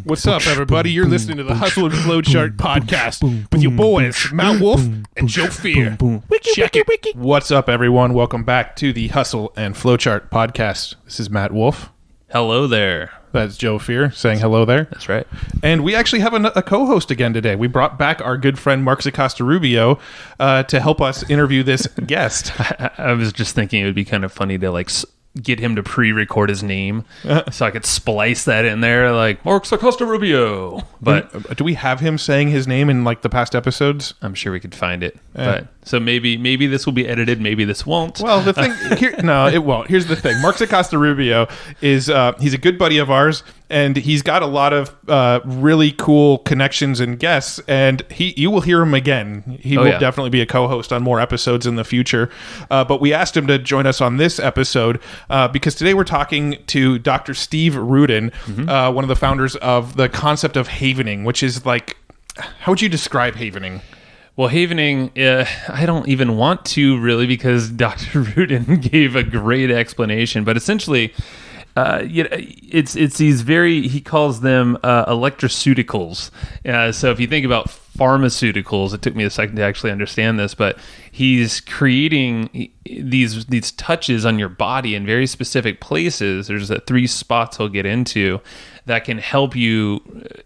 What's up, everybody? You're listening to the Hustle and Flowchart podcast with your boys, Matt Wolf and Joe Fear. Check it. What's up, everyone? Welcome back to the Hustle and Flowchart podcast. This is Matt Wolf. Hello there. That's Joe Fear saying hello there. That's right. And we actually have a co-host again today. We brought back our good friend Mark Acosta-Rubio to help us interview this guest. I was just thinking it would be kind of funny to get him to pre-record his name so I could splice that in there, like Mark Acosta-Rubio. But do we have him saying his name in like the past episodes? I'm sure we could find it. But so maybe this will be edited, maybe this won't. Well, the thing here, no, it won't. Here's the thing: Mark Acosta-Rubio is he's a good buddy of ours, and he's got a lot of really cool connections and guests. And you will hear him again. He will definitely be a co-host on more episodes in the future. But we asked him to join us on this episode because today we're talking to Dr. Steve Ruden, one of the founders of the concept of havening, which is like, how would you describe havening? Well, havening, I don't even want to really, because Dr. Ruden gave a great explanation. But essentially, it's these he calls them electroceuticals. So if you think about pharmaceuticals, it took me a second to actually understand this, but he's creating these touches on your body in very specific places. There's 3 spots he'll get into that can help you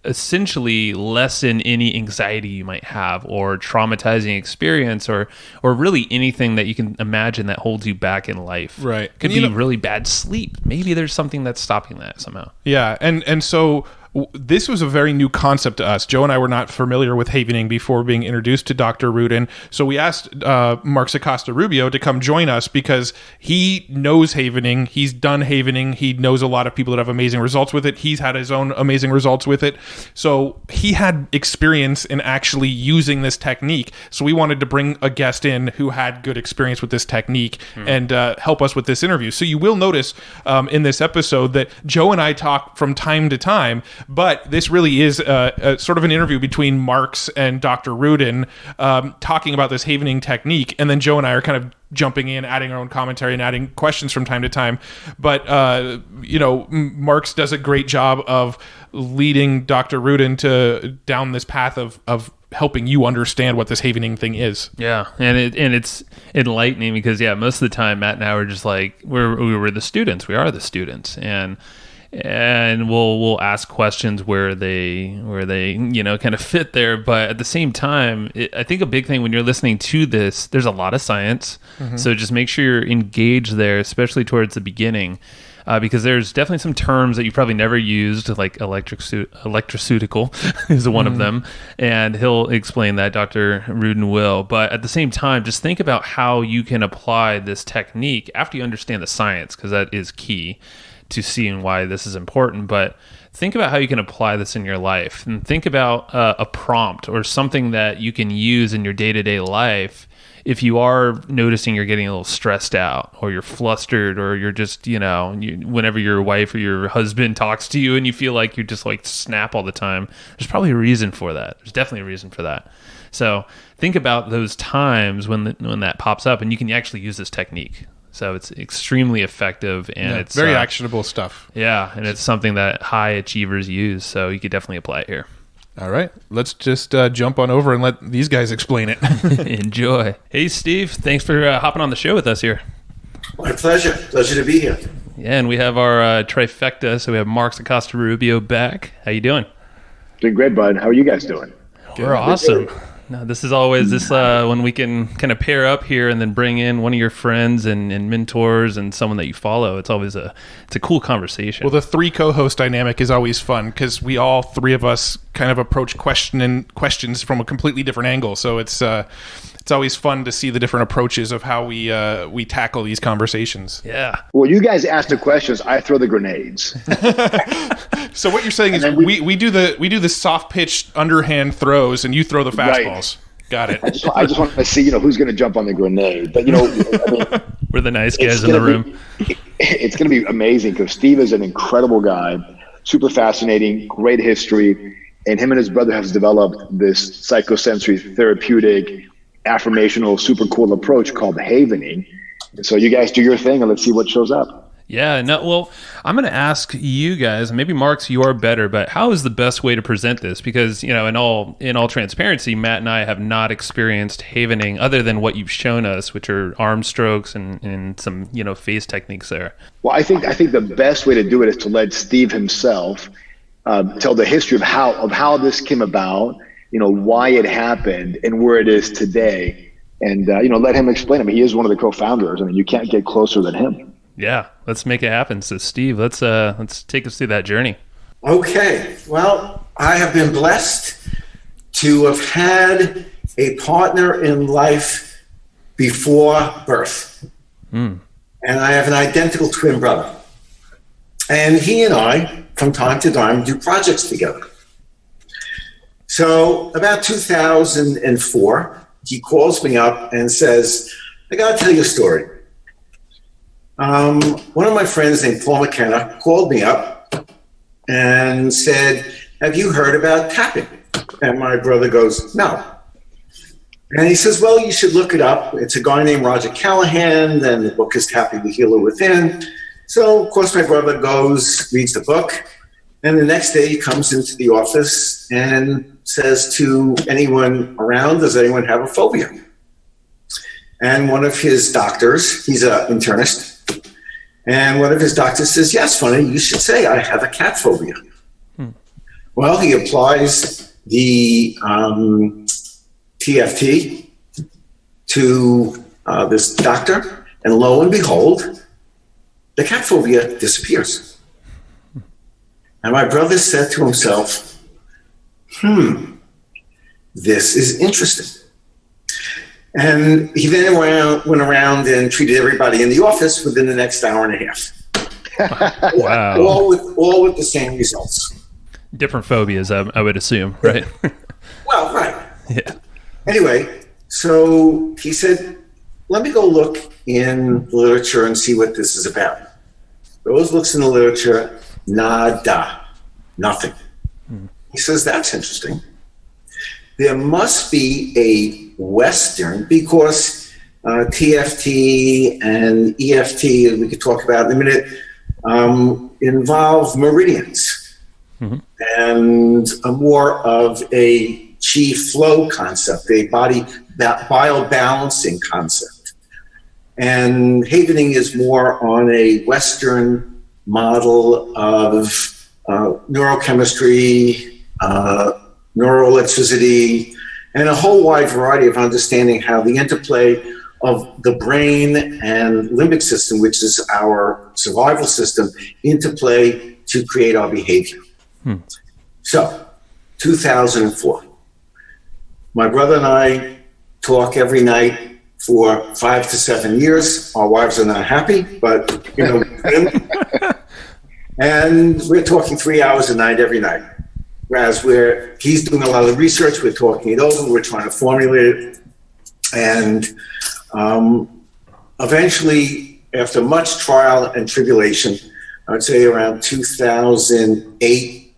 essentially lessen any anxiety you might have, or traumatizing experience, or really anything that you can imagine that holds you back in life. Right. Could be really bad sleep. Maybe there's something that's stopping that somehow. Yeah. And so this was a very new concept to us. Joe and I were not familiar with havening before being introduced to Dr. Ruden. So we asked Mark Acosta-Rubio to come join us because he knows havening. He's done havening. He knows a lot of people that have amazing results with it. He's had his own amazing results with it. So he had experience in actually using this technique. So we wanted to bring a guest in who had good experience with this technique and help us with this interview. So you will notice in this episode that Joe and I talk from time to time, but this really is a sort of an interview between Marks and Dr. Ruden talking about this havening technique. And then Joe and I are kind of jumping in, adding our own commentary and adding questions from time to time. But, Marks does a great job of leading Dr. Ruden down this path of helping you understand what this havening thing is. Yeah, and it's enlightening because, most of the time Matt and I were just like, we were the students. We are the students. And we'll ask questions where they kind of fit there, but at the same time, I think a big thing when you're listening to this, there's a lot of science, so just make sure you're engaged there, especially towards the beginning, because there's definitely some terms that you probably never used, like electroceutical is one of them, and he'll explain that, Dr. Ruden will. But at the same time, just think about how you can apply this technique after you understand the science, because that is key to seeing why this is important. But think about how you can apply this in your life, and think about a prompt or something that you can use in your day-to-day life if you are noticing you're getting a little stressed out, or you're flustered, or you're just, whenever your wife or your husband talks to you and you feel like you just like snap all the time, there's probably a reason for that. There's definitely a reason for that. So think about those times when that pops up, and you can actually use this technique. So it's extremely effective, and it's very actionable stuff. Yeah, and it's something that high achievers use, so you could definitely apply it here. All right, let's just jump on over and let these guys explain it. Enjoy. Hey, Steve, thanks for hopping on the show with us here. My pleasure. Pleasure to be here. Yeah, and we have our trifecta, so we have Mark Acosta-Rubio back. How you doing? Doing great, bud. How are you guys doing? We're awesome. No, this is always when we can kind of pair up here and then bring in one of your friends and mentors and someone that you follow. It's always it's a cool conversation. Well, the 3 co-host dynamic is always fun because we all 3 of us kind of approach questions from a completely different angle. So it's always fun to see the different approaches of how we tackle these conversations. Yeah. Well, you guys ask the questions, I throw the grenades. So what you're saying is we do the soft pitch underhand throws, and you throw the fastballs. Right. Got it. I just want to see who's going to jump on the grenade. But we're the nice guys in the room. It's going to be amazing because Steve is an incredible guy, super fascinating, great history, and him and his brother have developed this psychosensory therapeutic affirmational super cool approach called havening. So you guys do your thing and let's see what shows up. Yeah, no, well, I'm going to ask you guys, and maybe Marks, you are better, but how is the best way to present this? Because, in all transparency, Matt and I have not experienced havening other than what you've shown us, which are arm strokes and some, face techniques there. Well, I think the best way to do it is to let Steve himself tell the history of how this came about, why it happened and where it is today. And, let him explain it. I mean, he is one of the co-founders. I mean, you can't get closer than him. Yeah, let's make it happen. So, Steve, let's take us through that journey. Okay. Well, I have been blessed to have had a partner in life before birth. And I have an identical twin brother. And he and I, from time to time, do projects together. So about 2004, he calls me up and says, I got to tell you a story. One of my friends named Paul McKenna called me up and said, have you heard about tapping? And my brother goes, no. And he says, well, you should look it up. It's a guy named Roger Callahan, and the book is Tapping the Healer Within. So, of course, my brother goes, reads the book, and the next day he comes into the office and says to anyone around, does anyone have a phobia? And one of his doctors, he's an internist, and one of his doctors says, yes, funny, you should say I have a cat phobia. Well, he applies the TFT to this doctor, and lo and behold, the cat phobia disappears. And my brother said to himself, this is interesting. And he then went around and treated everybody in the office within the next hour and a half. Wow. All with the same results. Different phobias, I would assume, right? Well, right. Yeah. Anyway, so he said, let me go look in the literature and see what this is about. Those looks in the literature, nada, nothing. He says, that's interesting. There must be a Western, because TFT and EFT, as we could talk about in a minute, involve meridians and more of a chi flow concept, a body biobalancing concept. And havening is more on a Western model of neurochemistry, neuroelectricity, and a whole wide variety of understanding how the interplay of the brain and limbic system, which is our survival system, interplay to create our behavior. So, 2004. My brother and I talk every night for 5 to 7 years. Our wives are not happy, but, and we're talking 3 hours a night every night. Whereas he's doing a lot of research, we're talking it over, we're trying to formulate it. And eventually, after much trial and tribulation, I would say around 2008,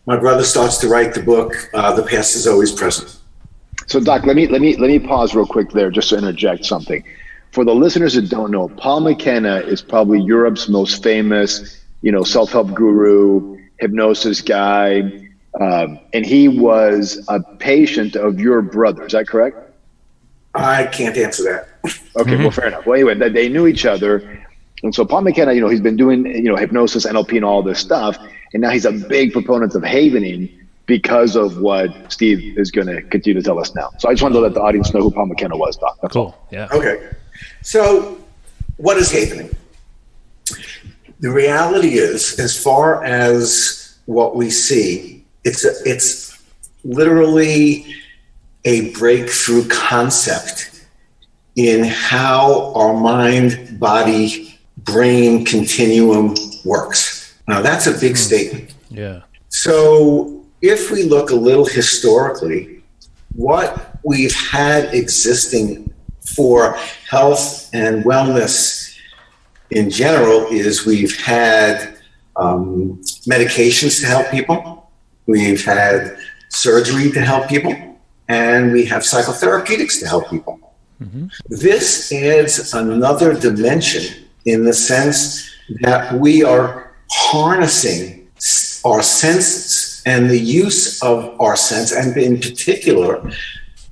my brother starts to write the book, The Past is Always Present. So, Doc, let me pause real quick there just to interject something. For the listeners that don't know, Paul McKenna is probably Europe's most famous, self-help guru, hypnosis guy. And he was a patient of your brother. Is that correct? I can't answer that. Okay, well, fair enough. Well, anyway, they knew each other. And so Paul McKenna, he's been doing, hypnosis, NLP, and all this stuff. And now he's a big proponent of havening because of what Steve is going to continue to tell us now. So I just wanted to let the audience know who Paul McKenna was, Doc. That's cool. All. Yeah. Okay. So what is havening? The reality is, as far as what we see, it's literally a breakthrough concept in how our mind, body, brain continuum works. Now, that's a big statement. Yeah. So if we look a little historically, what we've had existing for health and wellness in general is we've had medications to help people, we've had surgery to help people, and we have psychotherapeutics to help people. This adds another dimension in the sense that we are harnessing our senses and the use of our sense, and in particular,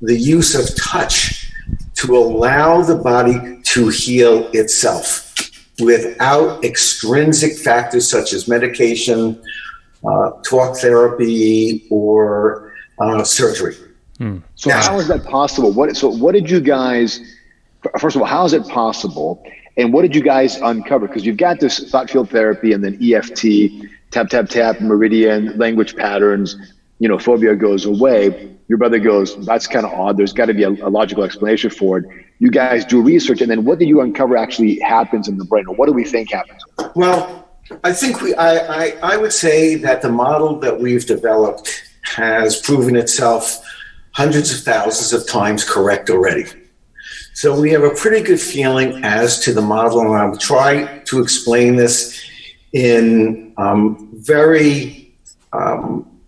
the use of touch to allow the body to heal itself without extrinsic factors such as medication, talk therapy, or surgery. So how is that possible? What did you guys, first of all, how is it possible? And what did you guys uncover? Because you've got this thought field therapy and then EFT, tap, tap, tap, meridian, language patterns, phobia goes away. Your brother goes, that's kind of odd. There's got to be a logical explanation for it. You guys do research, and then what did you uncover actually happens in the brain, or what do we think happens? Well, I think I would say that the model that we've developed has proven itself hundreds of thousands of times correct already. So we have a pretty good feeling as to the model, and I'll try to explain this in very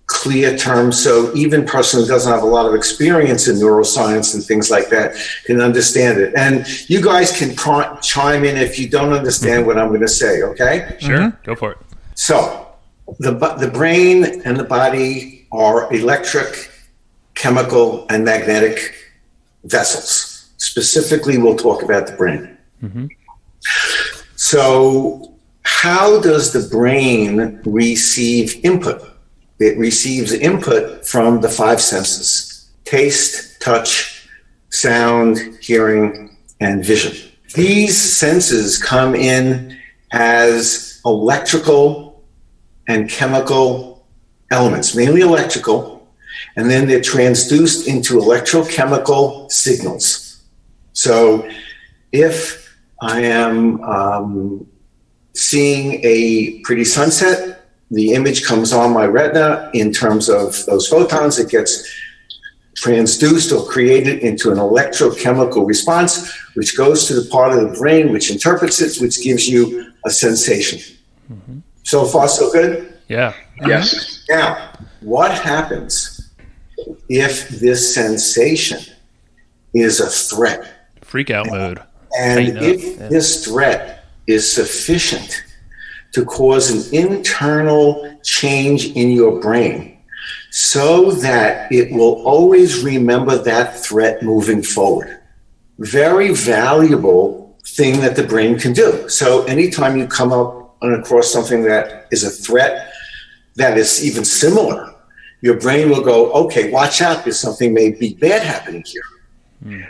clear terms, so even a person who doesn't have a lot of experience in neuroscience and things like that can understand it. And you guys can chime in if you don't understand what I'm going to say, okay? Sure, go for it. So the brain and the body are electric, chemical, and magnetic vessels. Specifically, we'll talk about the brain. So how does the brain receive input? It receives input from the five senses: taste, touch, sound, hearing, and vision. These senses come in as electrical and chemical elements, mainly electrical, and then they're transduced into electrochemical signals. So if I am seeing a pretty sunset, the image comes on my retina in terms of those photons. It gets transduced or created into an electrochemical response, which goes to the part of the brain which interprets it, which gives you a sensation. So far, so good? Yeah. Yes. Now, what happens if this sensation is a threat? Freak out mode. And if this threat is sufficient to cause an internal change in your brain so that it will always remember that threat moving forward. Very valuable thing that the brain can do. So anytime you come up across something that is a threat that is even similar, your brain will go, okay, watch out, there's something may be bad happening here.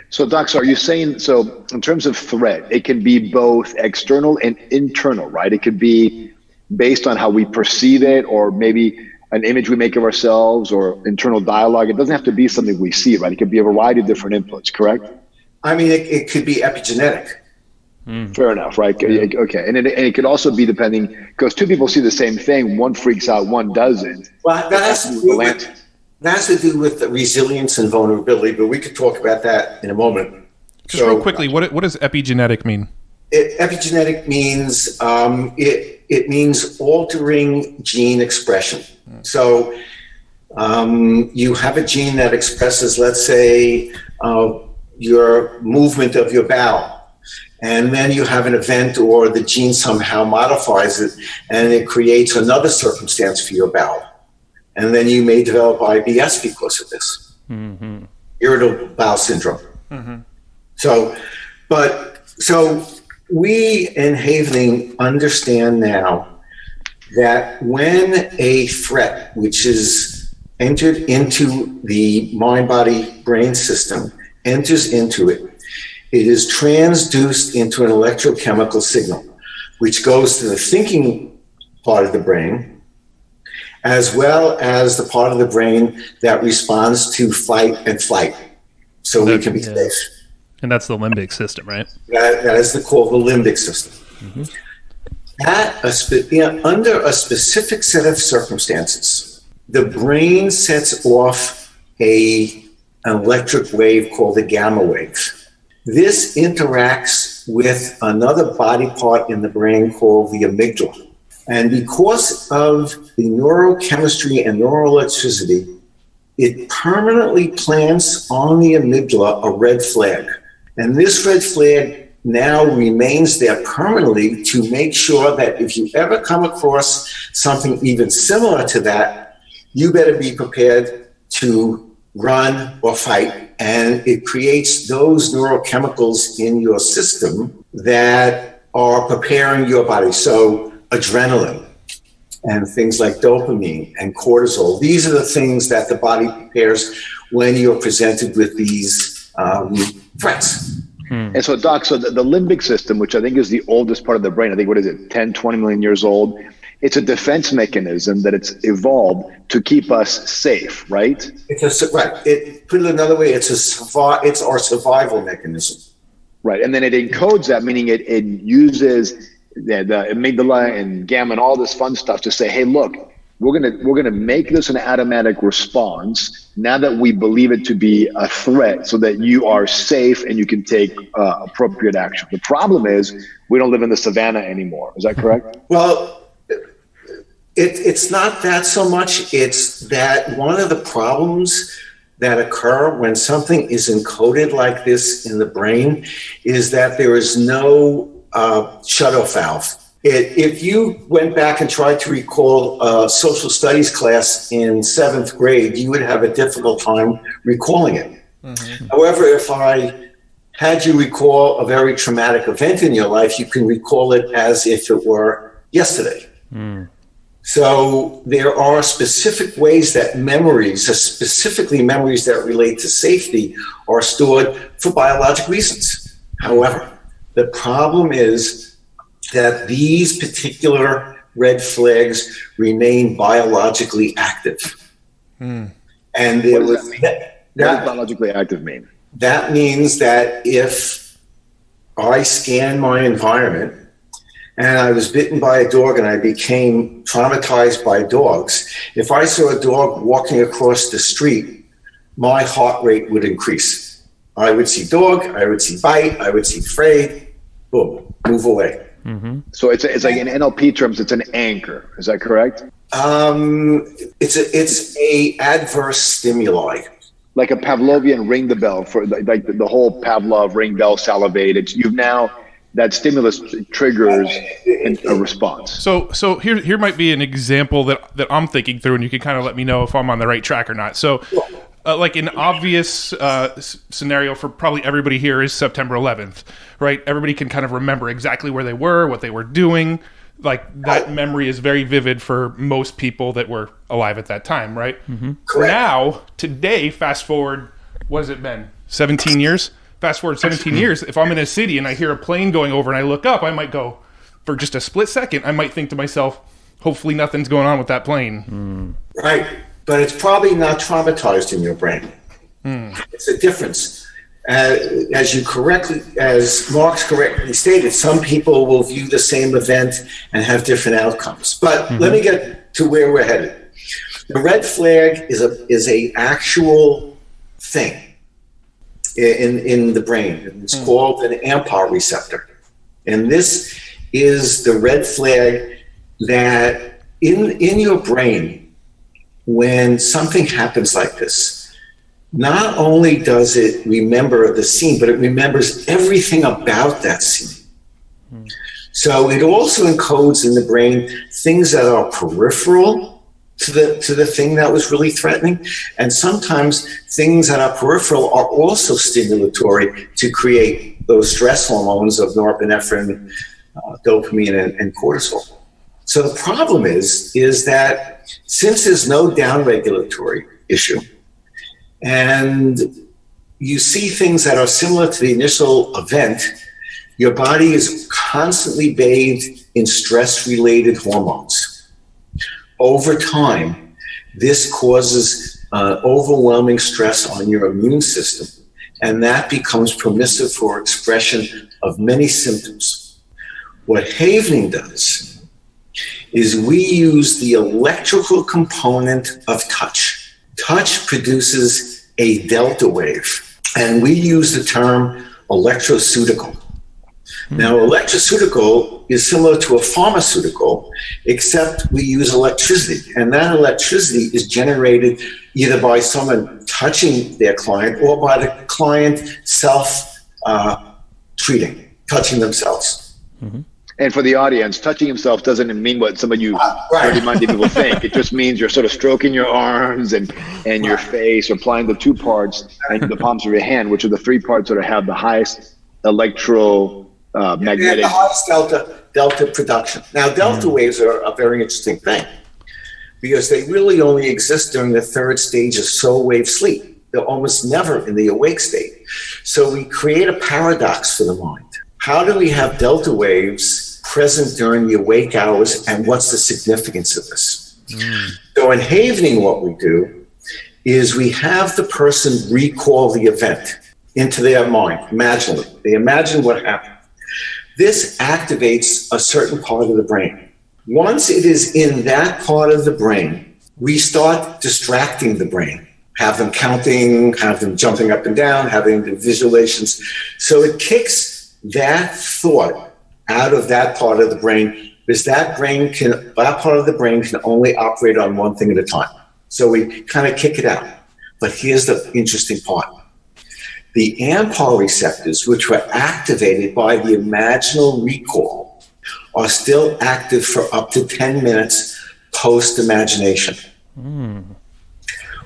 So, Doc, so are you saying, so in terms of threat, it can be both external and internal, right? It could be based on how we perceive it, or maybe an image we make of ourselves, or internal dialogue. It doesn't have to be something we see, right? It could be a variety of different inputs, correct? I mean, it could be epigenetic. Fair enough, right? Okay. And it could also be depending, because two people see the same thing, one freaks out, one doesn't. Well, that has to do with the resilience and vulnerability, but we could talk about that in a moment. Just real quickly, what does epigenetic mean? Epigenetic means it means altering gene expression. So you have a gene that expresses, let's say, your movement of your bowel. And then you have an event, or the gene somehow modifies it, and it creates another circumstance for your bowel. And then you may develop IBS because of this, irritable bowel syndrome. So we in Havening understand now that when a threat, which is entered into the mind-body-brain system, enters into it, it is transduced into an electrochemical signal, which goes to the thinking part of the brain, as well as the part of the brain that responds to fight and flight, so we can be safe. And that's the limbic system, right? That is called the limbic system. Under a specific set of circumstances, the brain sets off an electric wave called the gamma wave. This interacts with another body part in the brain called the amygdala. And because of the neurochemistry and neuroelectricity, it permanently plants on the amygdala a red flag. And this red flag now remains there permanently to make sure that if you ever come across something even similar to that, you better be prepared to run or fight. And it creates those neurochemicals in your system that are preparing your body. So adrenaline and things like dopamine and cortisol, these are the things that the body prepares when you're presented with these threats. And so, Doc, so the limbic system, which I think is the oldest part of the brain, I think, what is it, 10, 20 million years old? It's a defense mechanism that it's evolved to keep us safe, right? Put it another way, it's our survival mecanism. Right, and then it encodes that, meaning it uses the amygdala and gamma and all this fun stuff to say, hey, look, we're gonna make this an automatic response now that we believe it to be a threat, so that you are safe and you can take appropriate action. The problem is we don't live in the savannah anymore. Is that correct? Well, it's not that so much. It's that one of the problems that occur when something is encoded like this in the brain is that there is no shut-off valve. If you went back and tried to recall a social studies class in 7th grade, you would have a difficult time recalling it. Mm-hmm. However, if I had you recall a very traumatic event in your life, you can recall it as if it were yesterday. Mm. So there are specific ways that memories, specifically memories that relate to safety, are stored for biologic reasons. However, the problem is that these particular red flags remain biologically active. And there what does biologically active mean? That means that if I scan my environment and I was bitten by a dog and I became traumatized by dogs, if I saw a dog walking across the street, my heart rate would increase. I would see dog, I would see bite, I would see afraid, boom, move away. Mm-hmm. So it's like in NLP terms, it's an anchor. Is that correct? It's a adverse stimuli. Like a Pavlovian ring the bell for like the whole Pavlov ring bell salivate. You've now, that stimulus triggers a response. So here might be an example that I'm thinking through, and you can kind of let me know if I'm on the right track or not. So like an obvious scenario for probably everybody here is September 11th, right? Everybody can kind of remember exactly where they were, what they were doing. Like that memory is very vivid for most people that were alive at that time, right? Mm-hmm. Correct. Now, today, fast forward, what has it been? 17 years? Fast forward 17 years, if I'm in a city and I hear a plane going over and I look up, I might go, for just a split second, I might think to myself, hopefully nothing's going on with that plane. Right. But it's probably not traumatized in your brain. It's a difference. As Mark's correctly stated, some people will view the same event and have different outcomes. But let me get to where we're headed. The red flag is a actual thing in the brain. It's called an AMPA receptor. And this is the red flag that in your brain, when something happens like this, not only does it remember the scene, but it remembers everything about that scene. So it also encodes in the brain things that are peripheral to the thing that was really threatening. And sometimes things that are peripheral are also stimulatory to create those stress hormones of norepinephrine, dopamine, and cortisol. So the problem is that since there's no downregulatory issue, and you see things that are similar to the initial event, your body is constantly bathed in stress-related hormones. Over time, this causes overwhelming stress on your immune system, and that becomes permissive for expression of many symptoms. What Havening does is we use the electrical component of touch. Touch produces a delta wave, and we use the term electroceutical. Now, electroceutical is similar to a pharmaceutical, except we use electricity, and that electricity is generated either by someone touching their client or by the client self-treating. touching themselves. Mm-hmm. And for the audience, touching himself doesn't mean what some of you dirty-minded people think. It just means you're sort of stroking your arms and your face, or applying the two parts and the palms of your hand, which are the three parts that have the highest magnetic. The highest delta production. Now, delta waves are a very interesting thing because they really only exist during the third stage of slow wave sleep. They're almost never in the awake state. So we create a paradox for the mind. How do we have delta waves present during the awake hours, and what's the significance of this? So in havening, what we do is we have the person recall the event into their mind, imagine it. They imagine what happened. This activates a certain part of the brain. Once it is in that part of the brain, we start distracting the brain, have them counting, have them jumping up and down, having the visualizations. So it kicks that thought out of that part of the brain, because that part of the brain can only operate on one thing at a time. So we kind of kick it out. But here's the interesting part. The AMPAR receptors, which were activated by the imaginal recall, are still active for up to 10 minutes post-imagination.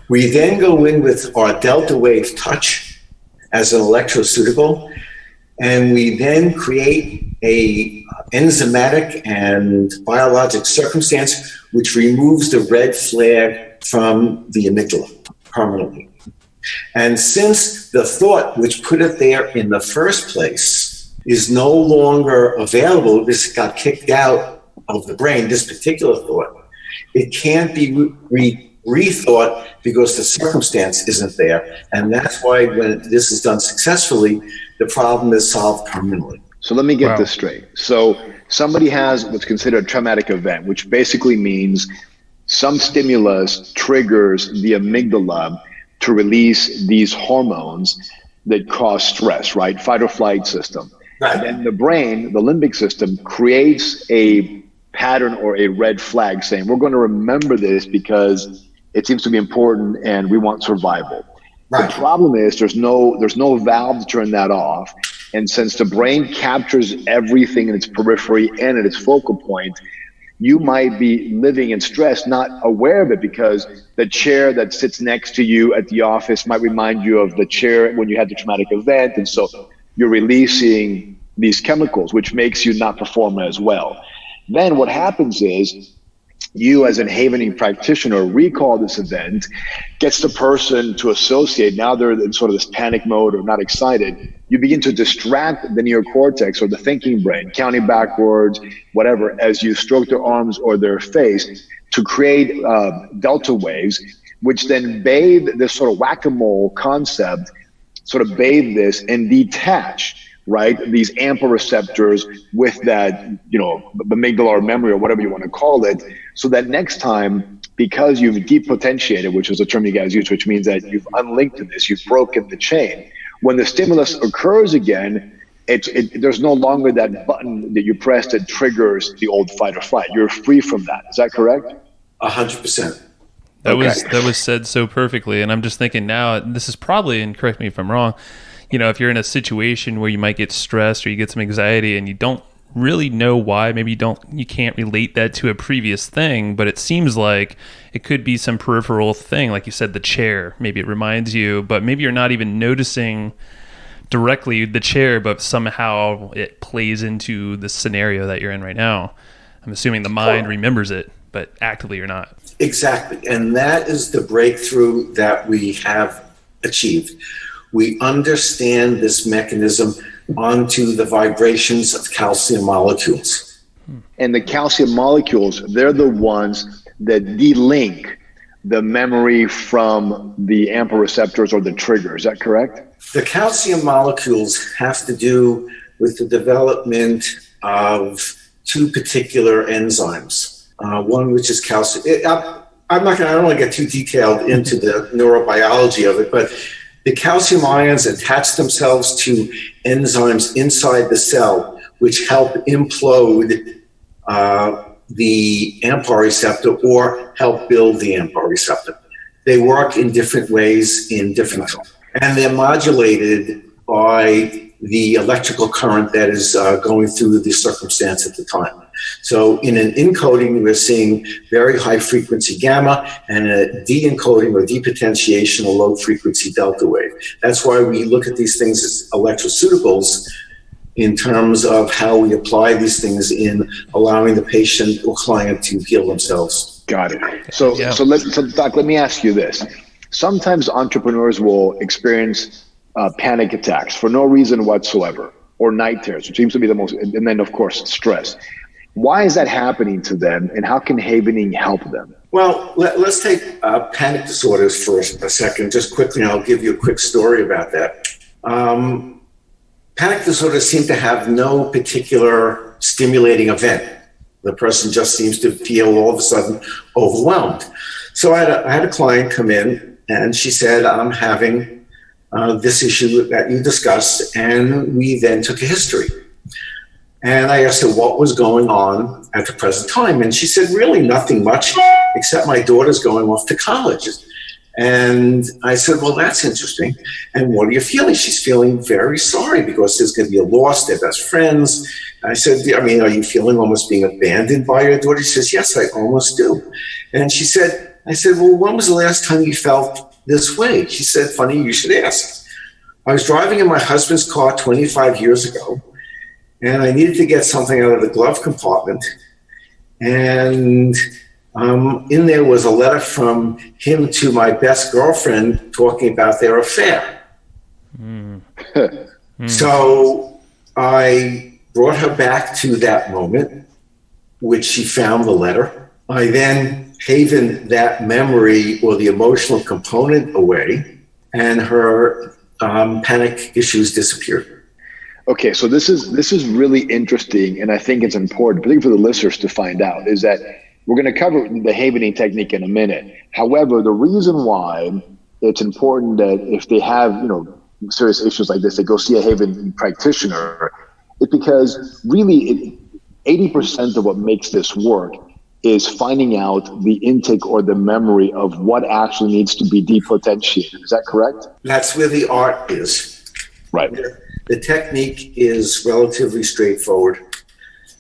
We then go in with our delta wave touch as an electroceutical, and we then create a enzymatic and biologic circumstance which removes the red flag from the amygdala permanently. And since the thought which put it there in the first place is no longer available, this got kicked out of the brain, this particular thought, it can't be rethought because the circumstance isn't there. And that's why when this is done successfully, the problem is solved permanently. So let me get this straight. So somebody has what's considered a traumatic event, which basically means some stimulus triggers the amygdala to release these hormones that cause stress, right? Fight or flight system. Right. And then the brain, the limbic system, creates a pattern or a red flag saying, we're going to remember this because it seems to be important and we want survival. Right. The problem is there's no valve to turn that off. And since the brain captures everything in its periphery and at its focal point, you might be living in stress, not aware of it, because the chair that sits next to you at the office might remind you of the chair when you had the traumatic event. And so you're releasing these chemicals, which makes you not perform as well. Then what happens is you, as an havening practitioner, recall this event, gets the person to associate. Now they're in sort of this panic mode or not excited. You begin to distract the neocortex or the thinking brain, counting backwards, whatever, as you stroke their arms or their face to create delta waves, which then bathe this sort of whack-a-mole concept, sort of bathe this and detach, right, these AMPA receptors with that, amygdala or memory or whatever you want to call it, so that next time, because you've depotentiated, which is a term you guys use, which means that you've unlinked to this, you've broken the chain. When the stimulus occurs again, there's no longer that button that you press that triggers the old fight or flight. You're free from that. Is that correct? 100%. That was said so perfectly. And I'm just thinking now, this is probably, and correct me if I'm wrong, if you're in a situation where you might get stressed or you get some anxiety and you don't really know why, maybe you can't relate that to a previous thing, but it seems like it could be some peripheral thing. Like you said, the chair, maybe it reminds you, but maybe you're not even noticing directly the chair, but somehow it plays into the scenario that you're in right now. I'm assuming the mind remembers it, but actively you're not. Exactly. And that is the breakthrough that we have achieved. We understand this mechanism onto the vibrations of calcium molecules. And the calcium molecules, they're the ones that delink the memory from the AMPA receptors or the trigger. Is that correct? The calcium molecules have to do with the development of two particular enzymes. One which is calcium. I don't want to get too detailed into the neurobiology of it, but the calcium ions attach themselves to enzymes inside the cell, which help implode the AMPA receptor or help build the AMPA receptor. They work in different ways in different, and they're modulated by the electrical current that is going through the circumstance at the time. So in an encoding, we're seeing very high frequency gamma, and a de-encoding or depotentiation, a low frequency delta wave. That's why we look at these things as electroceuticals in terms of how we apply these things in allowing the patient or client to heal themselves. Got it. So Doc, let me ask you this. Sometimes entrepreneurs will experience panic attacks for no reason whatsoever, or night terrors, which seems to be the most, and then of course, stress. Why is that happening to them, and how can havening help them? Well, let's take panic disorders for a second, just quickly, and I'll give you a quick story about that. Panic disorders seem to have no particular stimulating event. The person just seems to feel all of a sudden overwhelmed. So I had a client come in, and she said, I'm having this issue that you discussed, and we then took a history. And I asked her what was going on at the present time. And she said, really nothing much, except my daughter's going off to college. And I said, well, that's interesting. And what are you feeling? She's feeling very sorry because there's going to be a loss, their best friends. And I said, I mean, are you feeling almost being abandoned by your daughter? She says, yes, I almost do. And I said, well, when was the last time you felt this way? She said, funny, you should ask. I was driving in my husband's car 25 years ago, and I needed to get something out of the glove compartment. And in there was a letter from him to my best girlfriend talking about their affair. So I brought her back to that moment, which she found the letter. I then havened that memory or the emotional component away, and her panic issues disappeared. Okay, so this is really interesting, and I think it's important, particularly for the listeners to find out, is that we're going to cover the havening technique in a minute. However, the reason why it's important that if they have, serious issues like this, they go see a havening practitioner, is because really 80% of what makes this work is finding out the intake or the memory of what actually needs to be depotentiated. Is that correct? That's where the art is. Right. The technique is relatively straightforward.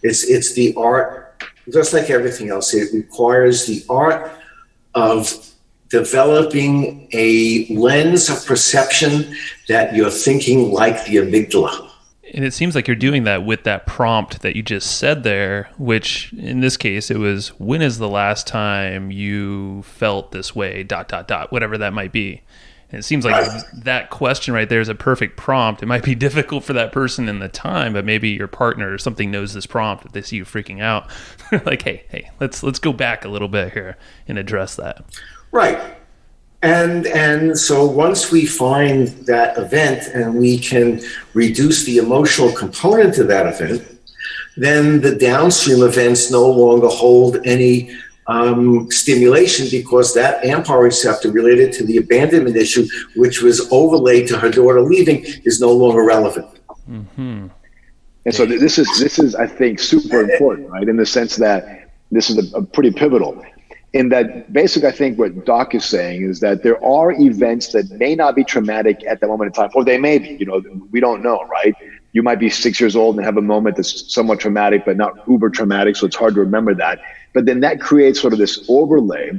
It's the art, just like everything else. It requires the art of developing a lens of perception that you're thinking like the amygdala. And it seems like you're doing that with that prompt that you just said there, which in this case, it was, when is the last time you felt this way, ... whatever that might be. And it seems like that question right there is a perfect prompt. It might be difficult for that person in the time, but maybe your partner or something knows this prompt. If they see you freaking out, like, hey, let's go back a little bit here and address that. Right. And so once we find that event and we can reduce the emotional component to that event, then the downstream events no longer hold any stimulation, because that AMPA receptor related to the abandonment issue, which was overlaid to her daughter leaving, is no longer relevant. Mm-hmm. And so this is, I think, super important, right? In the sense that this is a pretty pivotal. In that, basically, I think what Doc is saying is that there are events that may not be traumatic at that moment in time, or they may be. We don't know, right? You might be 6 years old and have a moment that's somewhat traumatic, but not uber traumatic, so it's hard to remember that. But then that creates sort of this overlay.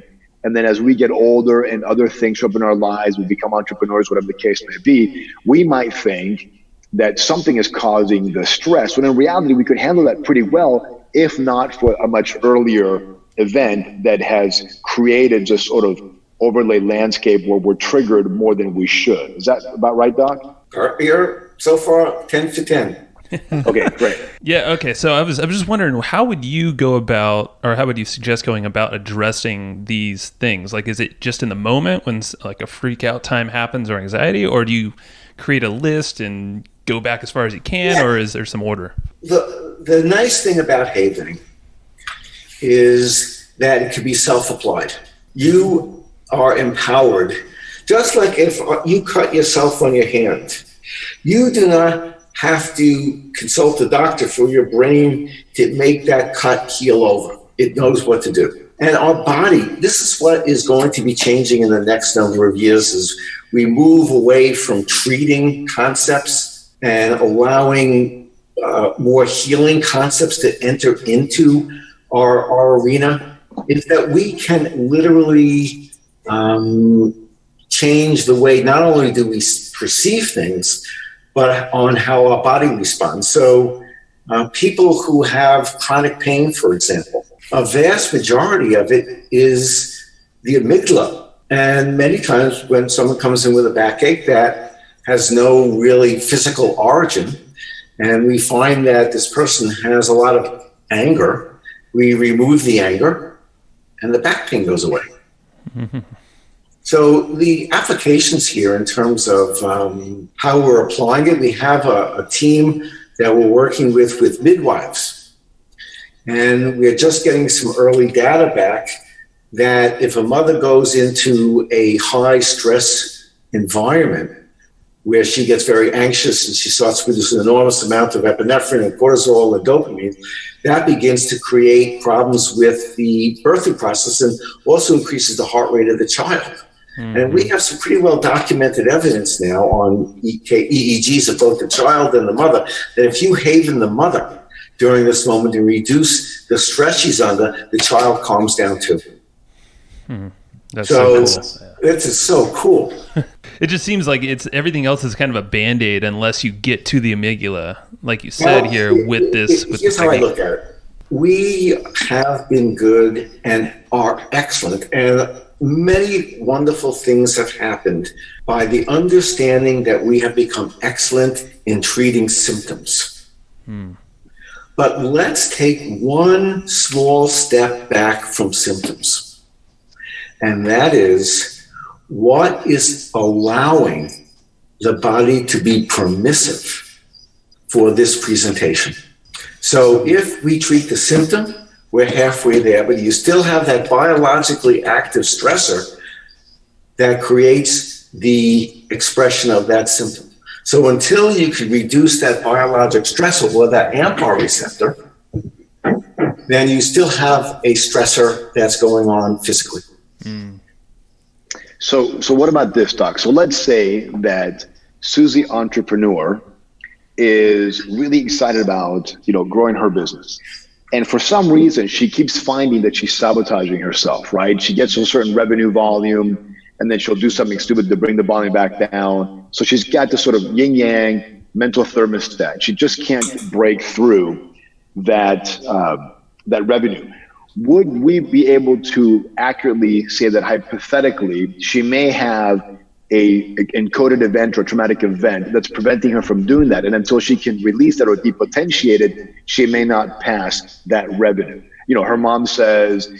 And then as we get older and other things show up in our lives, we become entrepreneurs, whatever the case may be, we might think that something is causing the stress, when in reality, we could handle that pretty well, if not for a much earlier event that has created just sort of overlay landscape where we're triggered more than we should. Is that about right, Doc? You're so far 10 to 10. Okay, great. Yeah, okay. So I was just wondering, how would you go about, or how would you suggest going about addressing these things? Like, is it just in the moment when like a freak out time happens or anxiety, or do you create a list and go back as far as you can, or is there some order? The nice thing about havening is that it can be self-applied. You are empowered. Just like if you cut yourself on your hand, you do not have to consult a doctor for your brain to make that cut heal over. It knows what to do. And our body, this is what is going to be changing in the next number of years, as we move away from treating concepts and allowing more healing concepts to enter into our arena, is that we can literally change the way not only do we perceive things, but on how our body responds. So people who have chronic pain, for example, a vast majority of it is the amygdala. And many times when someone comes in with a backache that has no really physical origin, and we find that this person has a lot of anger, we remove the anger and the back pain goes away. Mm-hmm. So the applications here in terms of how we're applying it, we have a team that we're working with midwives. And we're just getting some early data back that if a mother goes into a high stress environment where she gets very anxious and she starts producing an enormous amount of epinephrine and cortisol and dopamine, that begins to create problems with the birthing process and also increases the heart rate of the child. Mm-hmm. And we have some pretty well documented evidence now on EEGs of both the child and the mother, that if you haven the mother during this moment and reduce the stress she's under, the child calms down too. Hmm. That's so cool. It's so cool. It just seems like it's everything else is kind of a Band-Aid unless you get to the amygdala, like you said here with this. Here's how I look at it. We have been good and are excellent, and many wonderful things have happened by the understanding that we have become excellent in treating symptoms. But let's take one small step back from symptoms. And that is, what is allowing the body to be permissive for this presentation? So if we treat the symptom, we're halfway there, but you still have that biologically active stressor that creates the expression of that symptom. So until you can reduce that biologic stressor or that AMPA receptor, then you still have a stressor that's going on physically. Mm. So what about this, Doc? So let's say that Susie Entrepreneur is really excited about, growing her business. And for some reason, she keeps finding that she's sabotaging herself, right? She gets to a certain revenue volume, and then she'll do something stupid to bring the volume back down. So she's got this sort of yin-yang mental thermostat. She just can't break through that revenue. Would we be able to accurately say that hypothetically she may have a encoded event or traumatic event that's preventing her from doing that, and until she can release that or depotentiate it, she may not pass that revenue? Her mom says,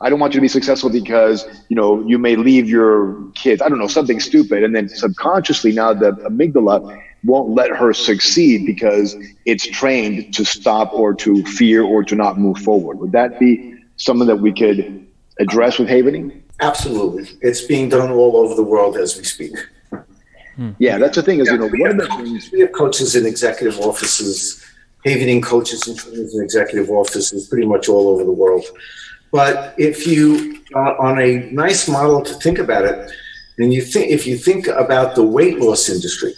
I don't want you to be successful because, you may leave your kids, I don't know, something stupid. And then subconsciously now the amygdala won't let her succeed because it's trained to stop or to fear or to not move forward. Would that be something that we could address with havening? Absolutely. It's being done all over the world as we speak. Yeah, that's the thing is, one of the things. We have coaches in executive offices, havening coaches and trainers in executive offices pretty much all over the world. But if you, on a nice model to think about it, and if you think about the weight loss industry,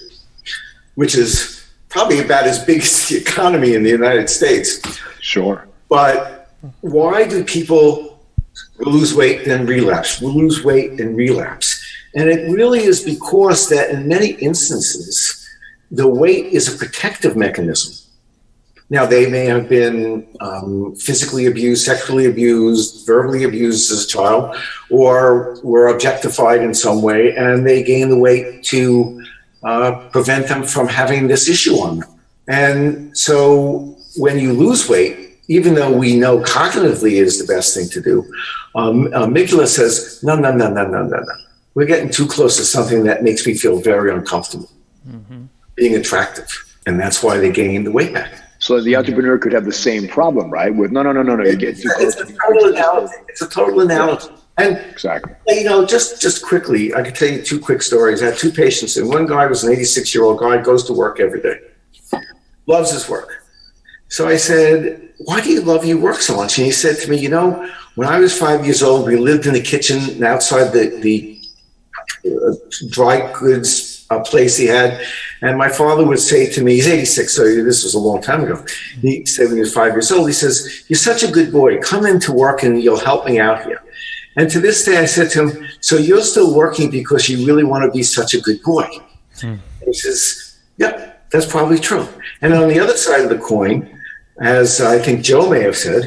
which is probably about as big as the economy in the United States. Sure. But why do people lose weight then relapse? Lose weight and relapse. And it really is because that in many instances, the weight is a protective mechanism. Now, they may have been physically abused, sexually abused, verbally abused as a child, or were objectified in some way, and they gain the weight to prevent them from having this issue on them. And so when you lose weight, even though we know cognitively it is the best thing to do, amygdala says, no. We're getting too close to something that makes me feel very uncomfortable, being attractive. And that's why they gain the weight back. So the entrepreneur could have the same problem, right? With no, you get too close. It's a total analogy. And exactly. Just quickly, I can tell you two quick stories. I had two patients, and one guy was an 86-year-old guy, goes to work every day, loves his work. So I said, why do you love your work so much? And he said to me, when I was 5 years old, we lived in the kitchen and outside the dry goods place he had. And my father would say to me, he's 86, so this was a long time ago. He said when he was 5 years old, he says, "You're such a good boy. Come into work and you'll help me out here." And to this day, I said to him, "So you're still working because you really want to be such a good boy?" And he says, "Yep, that's probably true." And on the other side of the coin, as I think Joe may have said,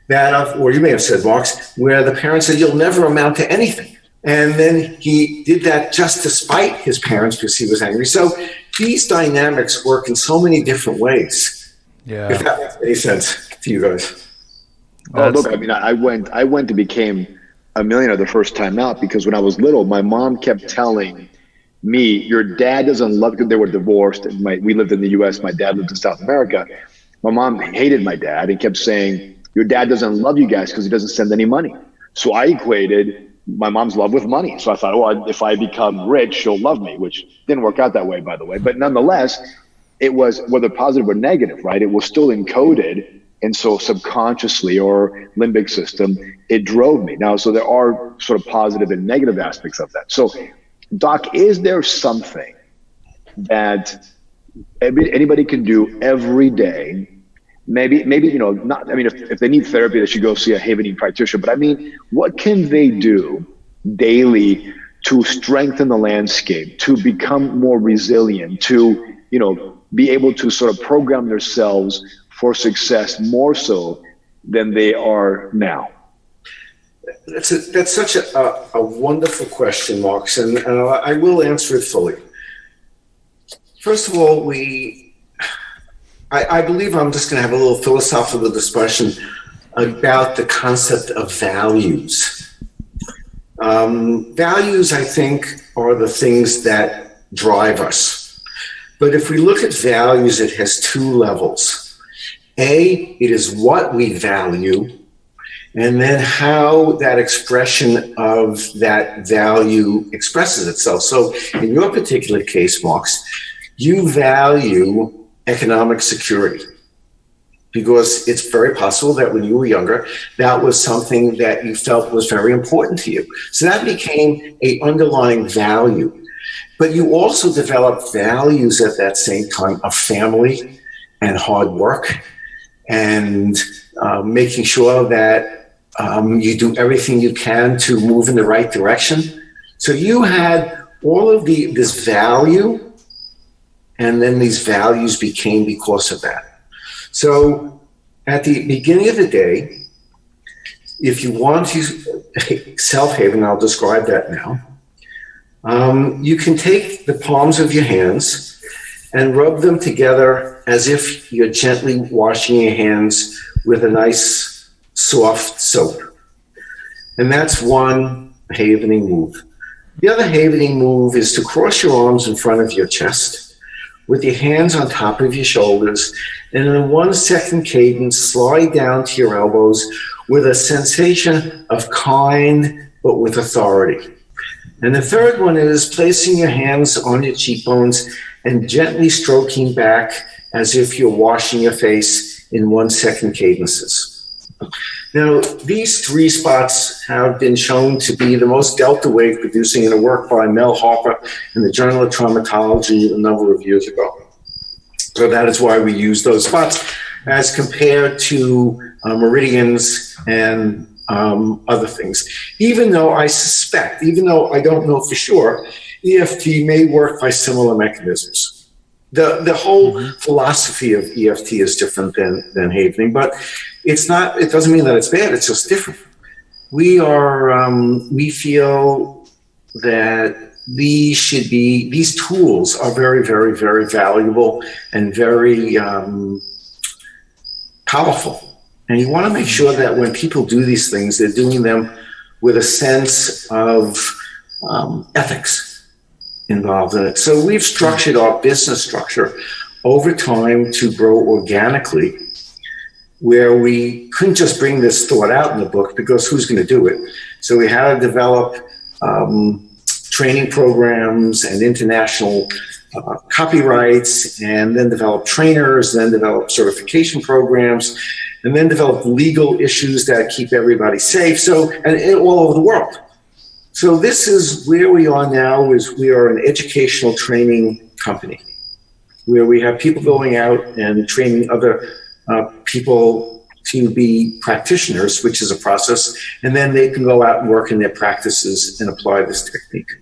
that, or you may have said, Marks, where the parents said, "You'll never amount to anything." And then he did that just to spite his parents because he was angry. So these dynamics work in so many different ways. Yeah. If that makes any sense to you guys. Oh, look, I mean, I went and became a millionaire the first time out because when I was little, my mom kept telling me, "Your dad doesn't love you." They were divorced. And we lived in the U.S. My dad lived in South America. My mom hated my dad and kept saying, "Your dad doesn't love you guys because he doesn't send any money." So I equated my mom's love with money. So I thought, well, if I become rich, she'll love me, which didn't work out that way, by the way. But nonetheless, it was, whether positive or negative, right? It was still encoded. And so subconsciously, or limbic system, it drove me. Now, so there are sort of positive and negative aspects of that. So, Doc, is there something that anybody can do every day? Maybe, not, I mean, if they need therapy, they should go see a Havening practitioner. But I mean, what can they do daily to strengthen the landscape, to become more resilient, to, be able to sort of program themselves for success more so than they are now? That's such a wonderful question, Marks, and I will answer it fully. First of all, I believe I'm just going to have a little philosophical discussion about the concept of values. Values, I think, are the things that drive us. But if we look at values, it has two levels. A, it is what we value, and then how that expression of that value expresses itself. So in your particular case, Marks, you value economic security because it's very possible that when you were younger, that was something that you felt was very important to you. So that became an underlying value. But you also developed values at that same time of family and hard work and making sure that you do everything you can to move in the right direction. So you had all of this value, and then these values became because of that. So at the beginning of the day, if you want to self-haven, I'll describe that now, you can take the palms of your hands and rub them together as if you're gently washing your hands with a nice soft soap. And that's one havening move. The other havening move is to cross your arms in front of your chest with your hands on top of your shoulders, and in a 1 second cadence, slide down to your elbows with a sensation of kind, but with authority. And the third one is placing your hands on your cheekbones and gently stroking back as if you're washing your face in 1 second cadences. Now, these three spots have been shown to be the most delta wave producing in a work by Mel Harper in the Journal of Traumatology a number of years ago. So that is why we use those spots as compared to meridians and other things. Even though I suspect, even though I don't know for sure, EFT may work by similar mechanisms. The whole philosophy of EFT is different than havening, but it's not. It doesn't mean that it's bad. It's just different. We feel that these tools are very, very, very valuable and very powerful. And you want to make sure that when people do these things, they're doing them with a sense of ethics involved in it. So we've structured our business structure over time to grow organically, where we couldn't just bring this thought out in the book because who's going to do it? So we had to develop training programs and international copyrights, and then develop trainers, then develop certification programs, and then develop legal issues that keep everybody safe. So, and all over the world. So this is where we are now, is we are an educational training company where we have people going out and training other people to be practitioners, which is a process, and then they can go out and work in their practices and apply this technique.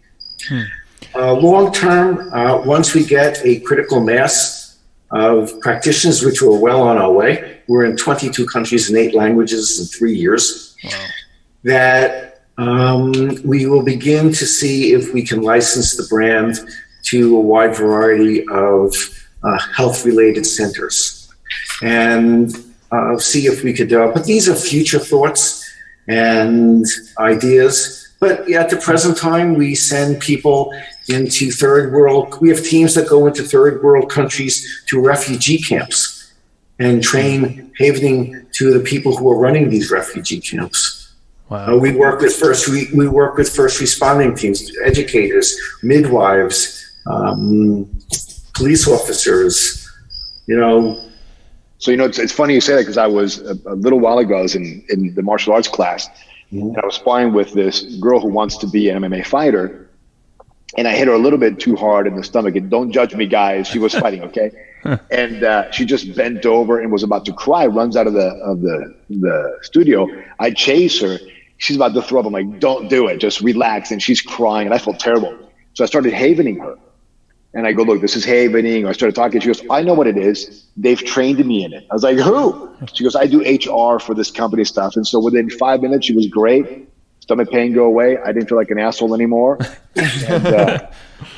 Long term, once we get a critical mass of practitioners, which we're well on our way, we're in 22 countries and 8 languages in 3 years, that we will begin to see if we can license the brand to a wide variety of health-related centers, and see if we could develop. But these are future thoughts and ideas. But at the present time, we send people into third world. We have teams that go into third world countries to refugee camps and train havening to the people who are running these refugee camps. Wow. We work with first responding teams, educators, midwives, police officers, So, it's funny you say that, because I was a little while ago, I was in the martial arts class, and I was sparring with this girl who wants to be an MMA fighter, and I hit her a little bit too hard in the stomach. And don't judge me, guys. She was fighting, okay? And she just bent over and was about to cry, runs out of the studio. I chase her. She's about to throw up. I'm like, don't do it. Just relax. And she's crying, and I felt terrible. So I started havening her. And I go, look, this is havening. I started talking. She goes, I know what it is. They've trained me in it. I was like, who? She goes, I do HR for this company stuff. And so within 5 minutes, she was great. Stomach pain go away. I didn't feel like an asshole anymore. And,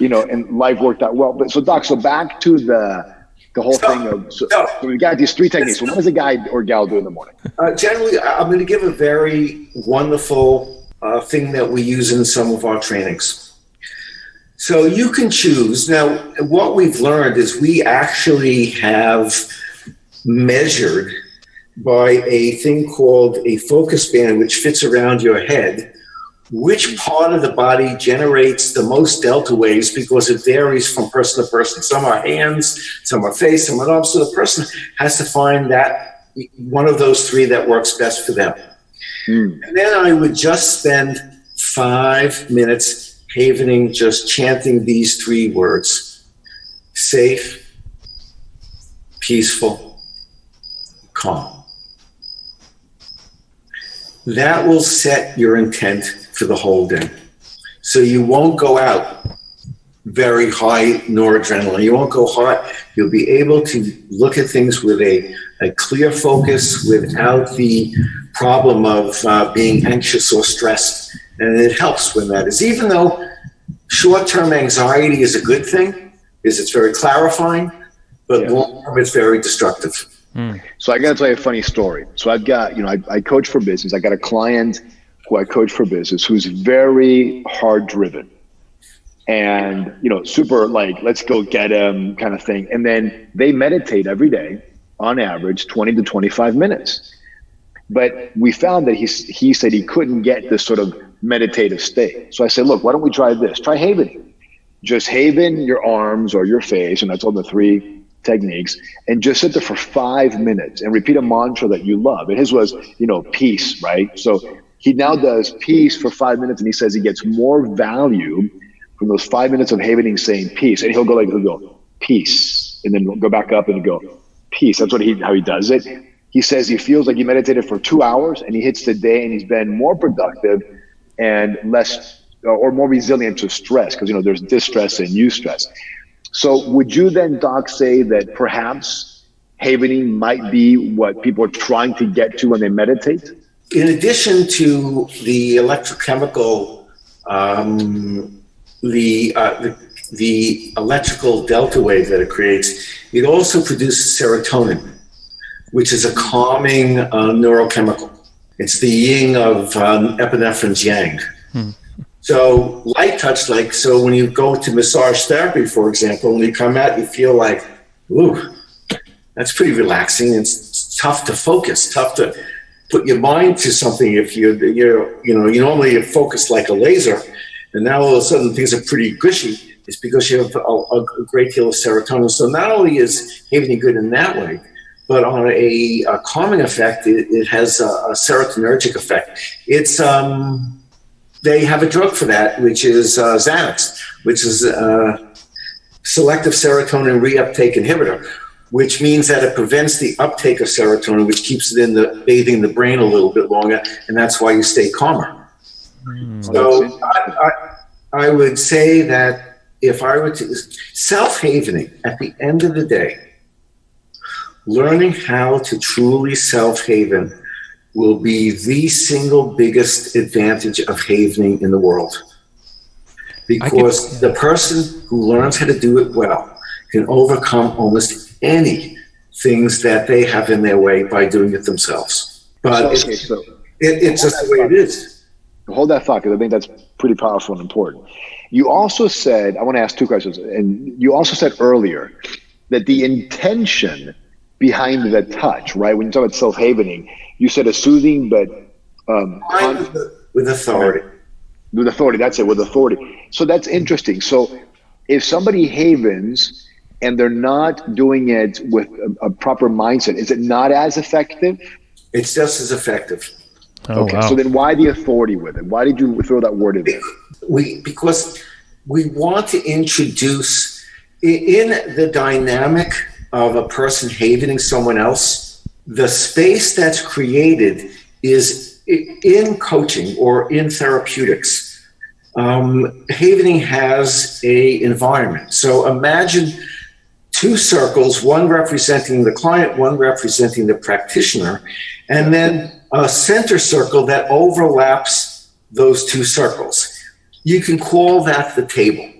and life worked out well. But so, Doc, so back to the whole thing of, so we got these 3 techniques. So what does a guy or gal do in the morning? Generally, I'm going to give a very wonderful thing that we use in some of our trainings. So you can choose. Now, what we've learned is we actually have measured by a thing called a focus band, which fits around your head, which part of the body generates the most delta waves, because it varies from person to person. Some are hands, some are face, some are arms. So the person has to find that one of those 3 that works best for them. And then I would just spend 5 minutes havening, just chanting these 3 words: safe, peaceful, calm. That will set your intent for the whole day. So you won't go out very high noradrenaline. You won't go hot. You'll be able to look at things with a clear focus without the problem of being anxious or stressed. And it helps when that is, even though short-term anxiety is a good thing, is it's very clarifying, but long-term it's very destructive. So I got to tell you a funny story. So I've got, I coach for business. I got a client who I coach for business who's very hard driven and, super like, let's go get him kind of thing. And then they meditate every day on average 20 to 25 minutes. But we found that he said he couldn't get this sort of meditative state. So I said, look, why don't we try this? Try havening. Just haven your arms or your face. And I told him the 3 techniques, and just sit there for 5 minutes and repeat a mantra that you love. And his was, peace, right? So he now does peace for 5 minutes, and he says he gets more value from those 5 minutes of havening saying peace. And he'll go peace, and then go back up and go peace. That's how he does it. He says he feels like he meditated for 2 hours, and he hits the day and he's been more productive and less or more resilient to stress, because there's distress and eustress. So would you then, Doc, say that perhaps havening might be what people are trying to get to when they meditate? In addition to the electrochemical, the electrical delta wave that it creates, it also produces serotonin, which is a calming neurochemical. It's the yin of epinephrine's yang. So light touch, so when you go to massage therapy, for example, when you come out, you feel like, ooh, that's pretty relaxing. It's tough to focus, tough to put your mind to something. If you normally focus like a laser, and now all of a sudden things are pretty gushy. It's because you have a great deal of serotonin. So not only is havening good in that way, but on a calming effect, it has a serotonergic effect. It's they have a drug for that, which is Xanax, which is selective serotonin reuptake inhibitor, which means that it prevents the uptake of serotonin, which keeps it bathing the brain a little bit longer, and that's why you stay calmer. So I would say that if I were to self-havening, at the end of the day, learning how to truly self-haven will be the single biggest advantage of havening in the world. Because the person who learns how to do it well can overcome almost any things that they have in their way by doing it themselves. But it's just the way it is. Hold that thought, because I think that's pretty powerful and important. You also said, I want to ask two questions, and you also said earlier that the intention behind the touch, right? When you talk about self-havening, you said a soothing but with authority. With authority, that's it, with authority. So that's interesting. So if somebody havens and they're not doing it with a proper mindset, is it not as effective? It's just as effective. Okay, wow. So then why the authority with it? Why did you throw that word in there? Because we want to introduce, in the dynamic of a person havening someone else, the space that's created is in coaching or in therapeutics. Havening has a environment. So imagine two circles, one representing the client, one representing the practitioner, and then a center circle that overlaps those two circles. You can call that the table.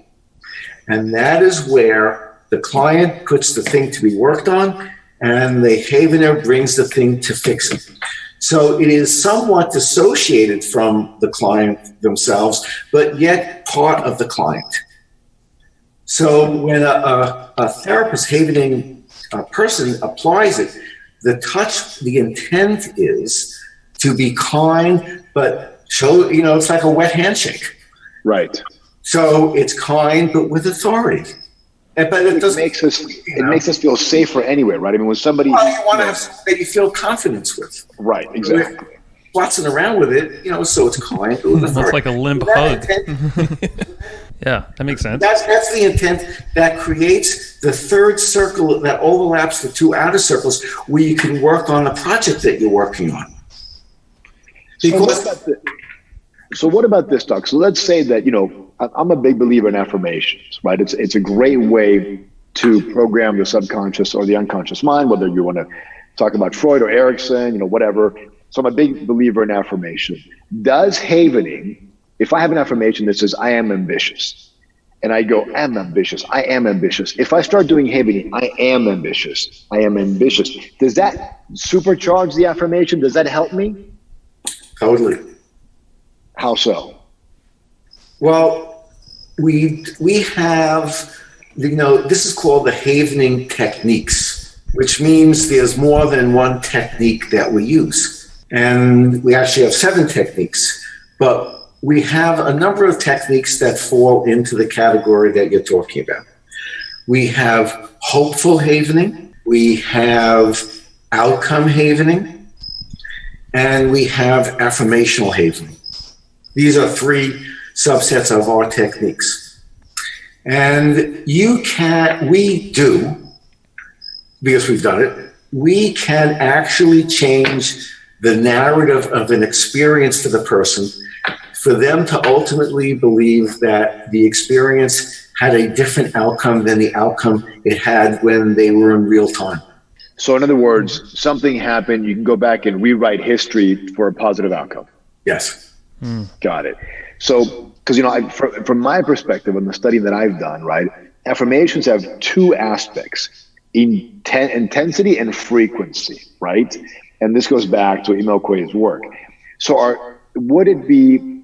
And that is where the client puts the thing to be worked on, and the havener brings the thing to fix it. So it is somewhat dissociated from the client themselves, but yet part of the client. So when a therapist havening person applies it, the intent is to be kind, but show, it's like a wet handshake. Right. So it's kind, but with authority. But it makes us feel safer anyway, right? I mean, when somebody... Well, you want to have something that you feel confidence with. Right, exactly. Watching around with it, so it's kind. It's like a limp hug. Yeah, that makes sense. That's the intent that creates the third circle that overlaps the two outer circles where you can work on the project that you're working on. So what about this, Doc? So let's say that, I'm a big believer in affirmations, right? It's a great way to program the subconscious or the unconscious mind, whether you want to talk about Freud or Erickson, whatever. So I'm a big believer in affirmation. Does havening, if I have an affirmation that says, I am ambitious, and I go, I'm ambitious, I am ambitious. If I start doing havening, I am ambitious, I am ambitious. Does that supercharge the affirmation? Does that help me? Totally. How so? Well, we have, this is called the havening techniques, which means there's more than one technique that we use. And we actually have 7 techniques, but we have a number of techniques that fall into the category that you're talking about. We have hopeful havening, we have outcome havening, and we have affirmational havening. These are 3 subsets of our techniques. And we do, because we've done it, we can actually change the narrative of an experience for the person, for them to ultimately believe that the experience had a different outcome than the outcome it had when they were in real time. So in other words, something happened, you can go back and rewrite history for a positive outcome. Yes. Got it. So, because, from my perspective and the study that I've done, right, affirmations have 2 aspects, intensity and frequency, right? And this goes back to Emil Quay's work. So would it be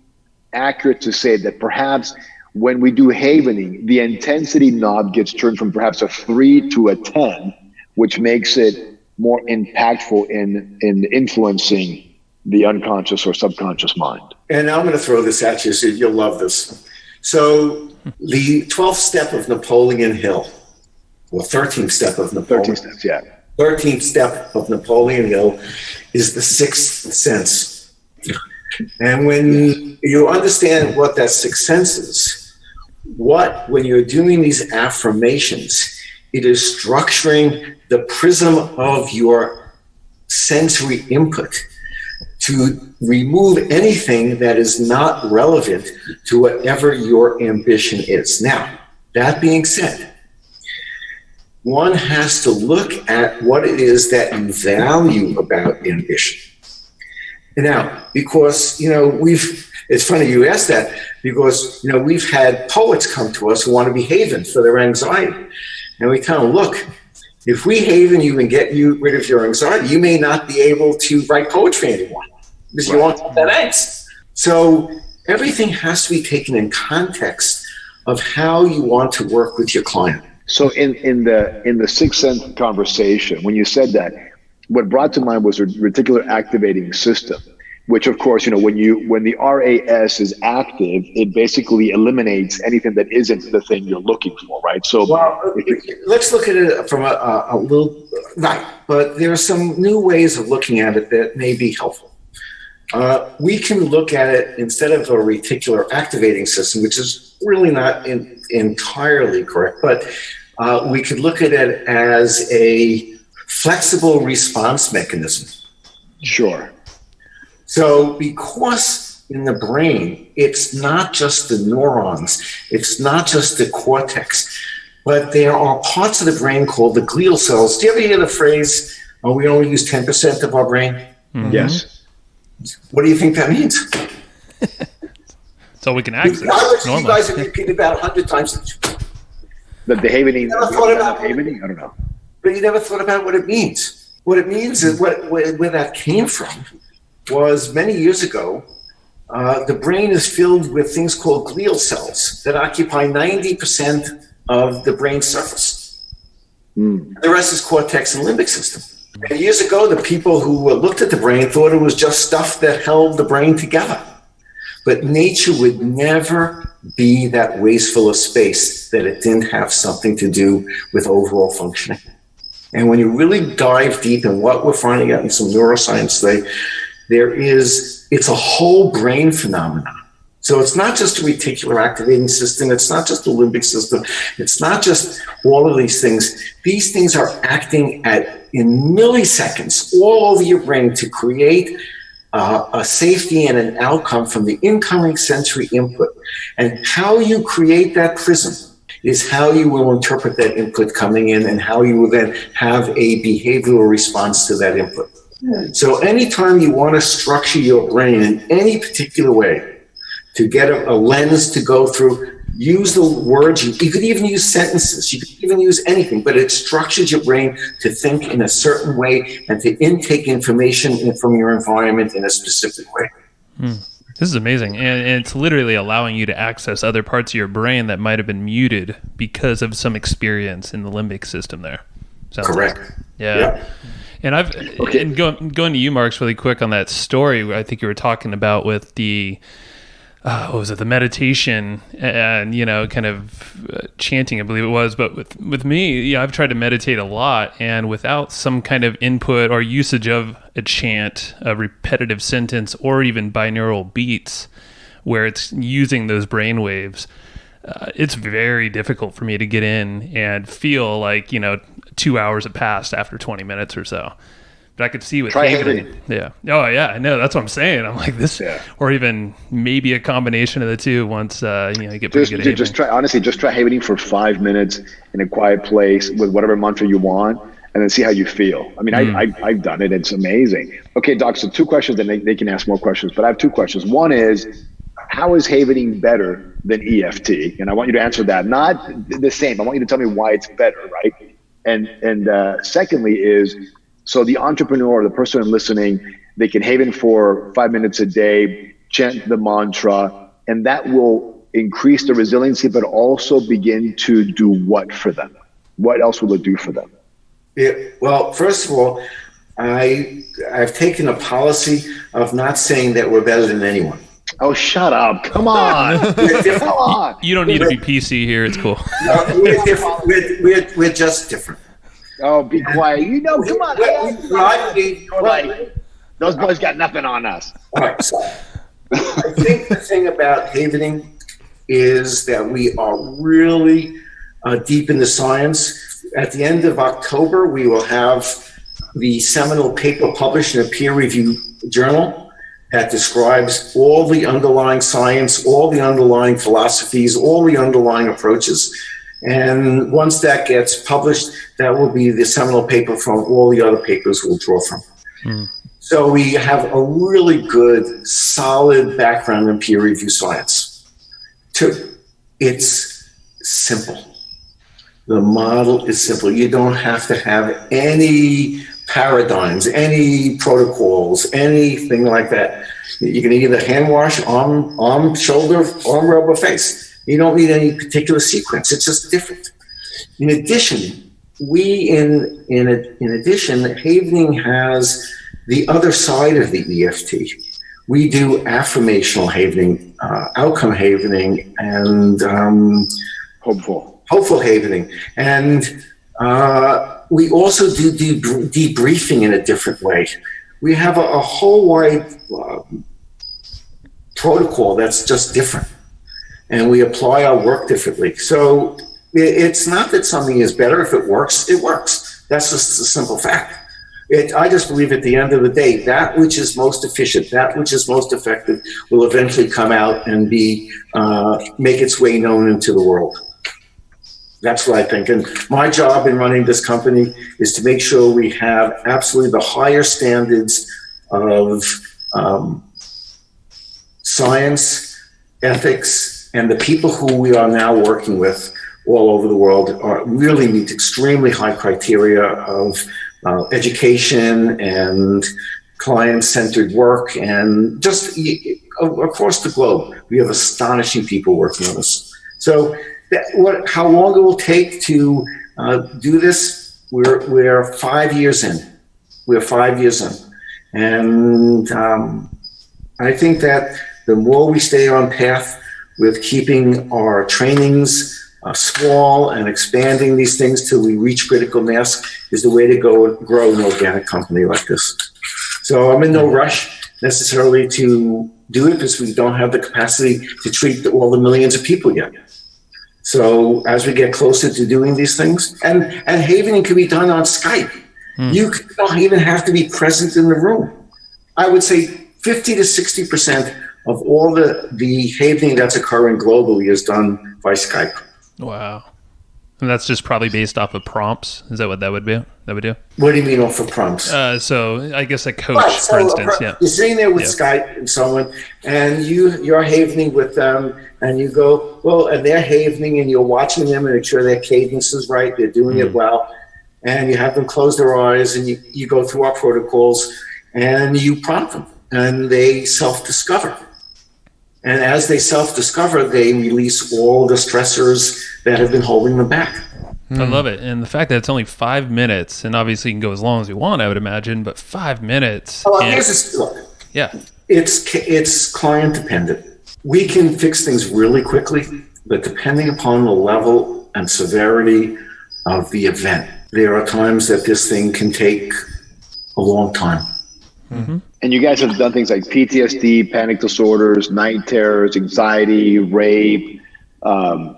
accurate to say that perhaps when we do havening, the intensity knob gets turned from perhaps a 3 to a 10, which makes it more impactful in influencing the unconscious or subconscious mind? And I'm going to throw this at you, so you'll love this. So the 12th step of Napoleon Hill, or 13th step of Napoleon. 13th steps, yeah. 13th step of Napoleon Hill is the 6th sense. And when you understand what that sixth sense is. When you're doing these affirmations, it is structuring the prism of your sensory input to remove anything that is not relevant to whatever your ambition is. Now, that being said, one has to look at what it is that you value about ambition. Now, because, it's funny you asked that, because, we've had poets come to us who want to be havens for their anxiety. And we tell them, look, if we haven you and get you rid of your anxiety, you may not be able to write poetry anymore because you won't have that angst. So everything has to be taken in context of how you want to work with your client. So in the sixth sense conversation, when you said that, what brought to mind was a reticular activating system, which of course, when the RAS is active, it basically eliminates anything that isn't the thing you're looking for, right? So let's look at it from a little, right, but there are some new ways of looking at it that may be helpful. We can look at it instead of a reticular activating system, which is really not entirely correct, but we could look at it as a flexible response mechanism. Sure. So because in the brain, it's not just the neurons, it's not just the cortex, but there are parts of the brain called the glial cells. Do you ever hear the phrase, we only use 10% of our brain? Mm-hmm. Yes. What do you think that means? So we can access you guys have repeated about 100 times. The havening, I don't know. But you never thought about what it means. What it means is where that came from was many years ago, the brain is filled with things called glial cells that occupy 90% of the brain surface. The rest is cortex and limbic system. And years ago, the people who looked at the brain thought it was just stuff that held the brain together. But nature would never be that wasteful of space that it didn't have something to do with overall functioning. And when you really dive deep in what we're finding out in some neuroscience today, it's a whole brain phenomenon. So it's not just a reticular activating system. It's not just the limbic system. It's not just all of these things. These things are acting in milliseconds all over your brain to create a safety and an outcome from the incoming sensory input. And how you create that prism is how you will interpret that input coming in and how you will then have a behavioral response to that input. So anytime you want to structure your brain in any particular way to get a lens to go through, use the words. You could even use sentences. You could even use anything, but it structures your brain to think in a certain way and to intake information from your environment in a specific way. This is amazing. And it's literally allowing you to access other parts of your brain that might have been muted because of some experience in the limbic system there. Sounds correct. Like. Yeah. And and going to you, Marks, really quick on that story I think you were talking about with the what was it, the meditation and kind of chanting, I believe it was. But with me, I've tried to meditate a lot, and without some kind of input or usage of a chant, a repetitive sentence, or even binaural beats where it's using those brain waves, it's very difficult for me to get in and feel like 2 hours have passed after 20 minutes or so. But I could see with havening. Yeah. Oh yeah, I know. That's what I'm saying. I'm like this, or even maybe a combination of the two. Once you get pretty good at just try havening for 5 minutes in a quiet place with whatever mantra you want, and then see how you feel. I mean, I've done it. It's amazing. Okay, Doc. So 2 questions, and they can ask more questions. But I have 2 questions. One is, how is havening better than EFT? And I want you to answer that. Not the same. I want you to tell me why it's better, right? And secondly is, so the entrepreneur, the person listening, they can haven for 5 minutes a day, chant the mantra, and that will increase the resiliency, but also begin to do what for them? What else will it do for them? Yeah, well, first of all, I've taken a policy of not saying that we're better than anyone. Oh, shut up. Come on. Come on. You don't need to be PC here. It's cool. We're different. We're just different. Oh, be quiet. Come on. Those boys got nothing on us. All right. So I think the thing about havening is that we are really deep in the science. At the end of October, we will have the seminal paper published in a peer-reviewed journal that describes all the underlying science, all the underlying philosophies, all the underlying approaches. And once that gets published, that will be the seminal paper from all the other papers we'll draw from. So we have a really good, solid background in peer review science. Two, it's simple. The model is simple. You don't have to have any paradigms, any protocols, anything like that. You can either hand wash, arm, shoulder, arm rub, or face. You don't need any particular sequence. It's just different. In addition, havening has the other side of the EFT. We do affirmational havening, outcome havening, and hopeful havening. And we also do debriefing in a different way. We have a whole wide protocol that's just different. And we apply our work differently. So it's not that something is better. If it works, it works. That's just a simple fact. I just believe at the end of the day, that which is most efficient, that which is most effective will eventually come out and make its way known into the world. That's what I think. And my job in running this company is to make sure we have absolutely the higher standards of science, ethics, and the people who we are now working with all over the world really meet extremely high criteria of education and client-centered work, and just across the globe, we have astonishing people working on this. So how long it will take to do this, we're 5 years in. We're 5 years in. And I think that the more we stay on path with keeping our trainings small and expanding these things till we reach critical mass is the way to grow an organic company like this. So I'm in no rush necessarily to do it because we don't have the capacity to treat all the millions of people yet. So as we get closer to doing these things, and havening can be done on Skype. You don't even have to be present in the room. I would say 50 to 60% of all the havening that's occurring globally is done by Skype. Wow. And that's just probably based off of prompts. Is that what that would be? That would do? What do you mean off of prompts? So I guess a coach, for instance. Yeah. You're sitting there with Skype and someone, and you're havening with them, and you go, well, and they're havening, and you're watching them and make sure their cadence is right, they're doing it well, and you have them close their eyes, and you go through our protocols, and you prompt them, and they self-discover. And as they self-discover, they release all the stressors that have been holding them back. I love it. And the fact that it's only 5 minutes, and obviously you can go as long as you want, I would imagine, but 5 minutes. Oh, look. Yeah. It's client dependent. We can fix things really quickly, but depending upon the level and severity of the event, there are times that this thing can take a long time. Mm-hmm. And you guys have done things like PTSD, panic disorders, night terrors, anxiety, rape,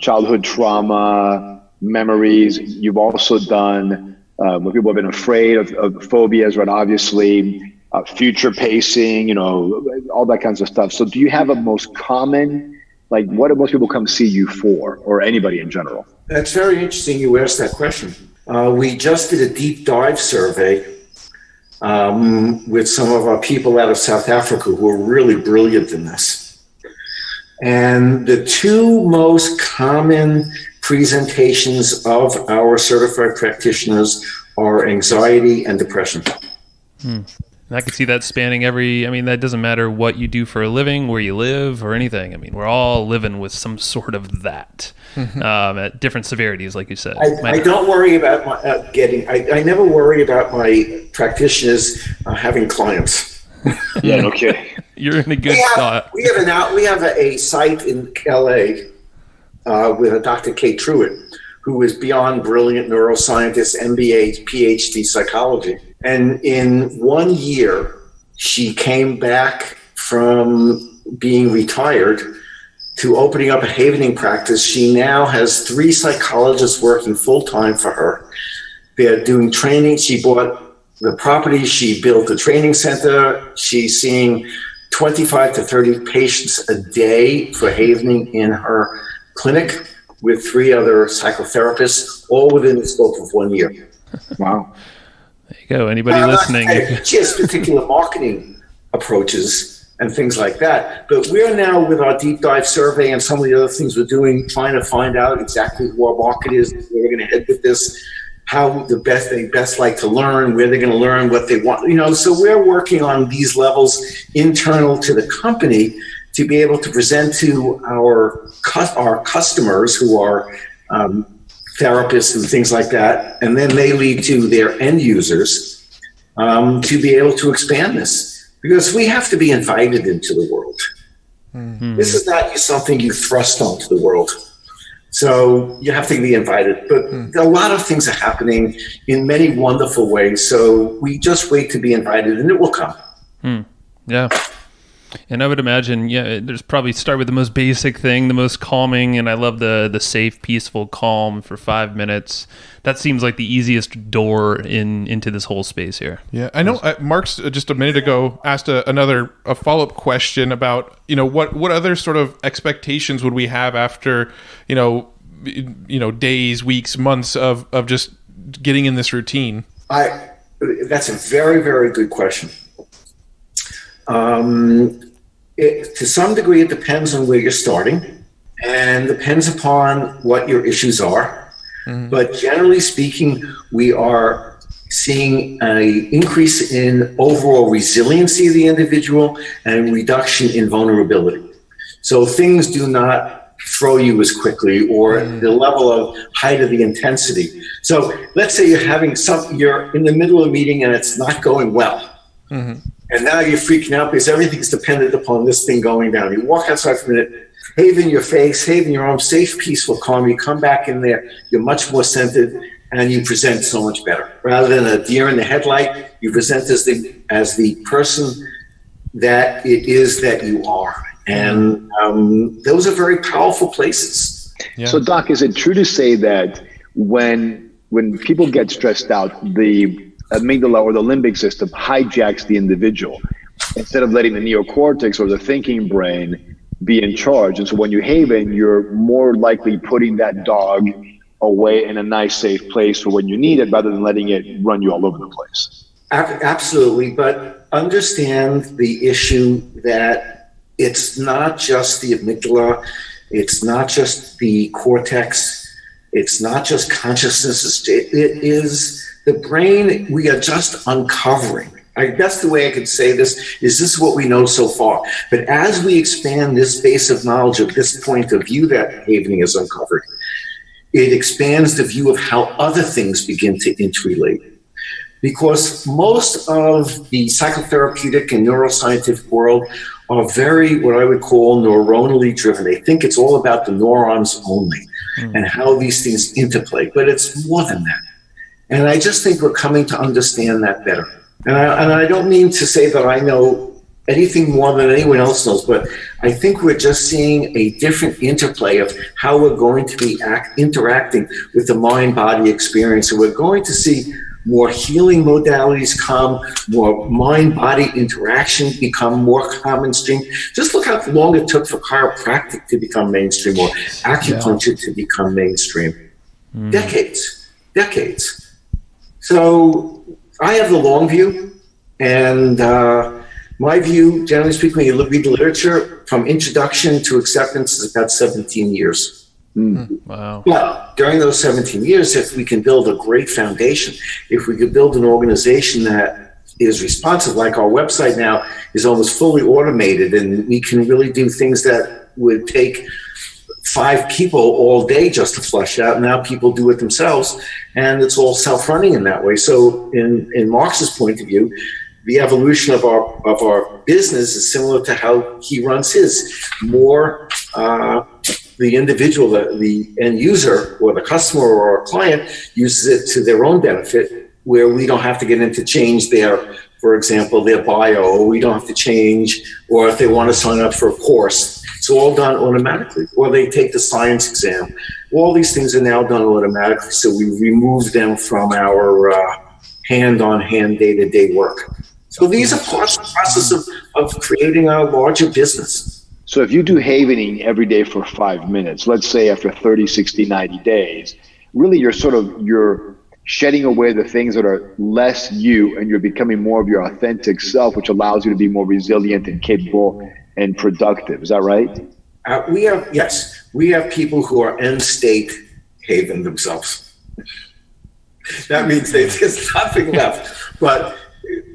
childhood trauma, memories. You've also done when people have been afraid of phobias, right? Obviously, future pacing, all that kinds of stuff. So do you have a most common, like what do most people come see you for, or anybody in general? That's very interesting you asked that question. We just did a deep dive survey with some of our people out of South Africa who are really brilliant in this. And the two most common presentations of our certified practitioners are anxiety and depression. I could see that spanning that doesn't matter what you do for a living, where you live, or anything. I mean, we're all living with some sort of that at different severities, like you said. I don't worry about I never worry about my practitioners having clients. Yeah, okay. You're in a good spot. We have a site in LA with a Dr. Kate Truitt, who is beyond brilliant neuroscientist, MBA, PhD psychology. And in 1 year, she came back from being retired to opening up a havening practice. She now has 3 psychologists working full-time for her. They're doing training. She bought the property. She built a training center. She's seeing 25 to 30 patients a day for havening in her clinic with 3 other psychotherapists, all within the scope of 1 year. Wow. There you go. Anybody listening? She has particular marketing approaches and things like that. But we're now, with our deep dive survey and some of the other things we're doing, trying to find out exactly who our market is, where we're going to head with this, how they best like to learn, where they're going to learn, what they want. So we're working on these levels internal to the company to be able to present to our customers, who are therapists and things like that, and then they lead to their end users, to be able to expand this. Because we have to be invited into the world. Mm-hmm. This is not something you thrust onto the world. So you have to be invited. But a lot of things are happening in many wonderful ways. So we just wait to be invited, and it will come. Yeah. And I would imagine, there's probably start with the most basic thing, the most calming, and I love the safe, peaceful calm for 5 minutes. That seems like the easiest door into this whole space here. Yeah, I know. Mark's just a minute ago asked a follow-up question about what other sort of expectations would we have after days, weeks, months of just getting in this routine. That's a very, very good question. To some degree, it depends on where you're starting and depends upon what your issues are. Mm-hmm. But generally speaking, we are seeing an increase in overall resiliency of the individual and reduction in vulnerability. So things do not throw you as quickly, or the level of height of the intensity. So let's say you're in the middle of a meeting and it's not going well. Mm-hmm. And now you're freaking out because everything's dependent upon this thing going down. You walk outside for a minute, haven your face, haven your arms, safe, peaceful, calm. You come back in there, you're much more centered, and you present so much better. Rather than a deer in the headlight, you present as the person that it is that you are. And those are very powerful places. Yeah. So, Doc, is it true to say that when people get stressed out, the amygdala or the limbic system hijacks the individual instead of letting the neocortex or the thinking brain be in charge? And so when you haven, you're more likely putting that dog away in a nice, safe place for when you need it, rather than letting it run you all over the place. Absolutely. But understand the issue that it's not just the amygdala, it's not just the cortex, it's not just consciousness, it is the brain. We are just uncovering. That's the way I could say this, is this what we know so far. But as we expand this base of knowledge of this point of view that havening is uncovered, it expands the view of how other things begin to interrelate. Because most of the psychotherapeutic and neuroscientific world are very, what I would call, neuronally driven. They think it's all about the neurons only and how these things interplay. But it's more than that. And I just think we're coming to understand that better. And I don't mean to say that I know anything more than anyone else knows, but I think we're just seeing a different interplay of how we're going to be interacting with the mind-body experience. So we're going to see more healing modalities come, more mind-body interaction become more common stream. Just look how long it took for chiropractic to become mainstream, or acupuncture to become mainstream. Decades. So I have the long view, and my view, generally speaking, when you read the literature, from introduction to acceptance is about 17 years. Wow. But during those 17 years, if we can build a great foundation, if we could build an organization that is responsive, like our website now is almost fully automated, and we can really do things that would take 5 people all day just to flush out. Now people do it themselves, and it's all self-running in that way. So in Marx's point of view, the evolution of our business is similar to how he runs his. More the individual, the end user or the customer or our client uses it to their own benefit, where we don't have to get into change their for example, their bio, we don't have to change, or if they want to sign up for a course, it's all done automatically. Or they take the science exam. All these things are now done automatically, so we remove them from our hand-on-hand, day-to-day work. So these are parts of the process of creating a larger business. So if you do havening every day for 5 minutes, let's say after 30, 60, 90 days, really you're shedding away the things that are less you, and you're becoming more of your authentic self, which allows you to be more resilient and capable and productive. Is that right? We have people who are end state haven themselves. That means there's nothing left. But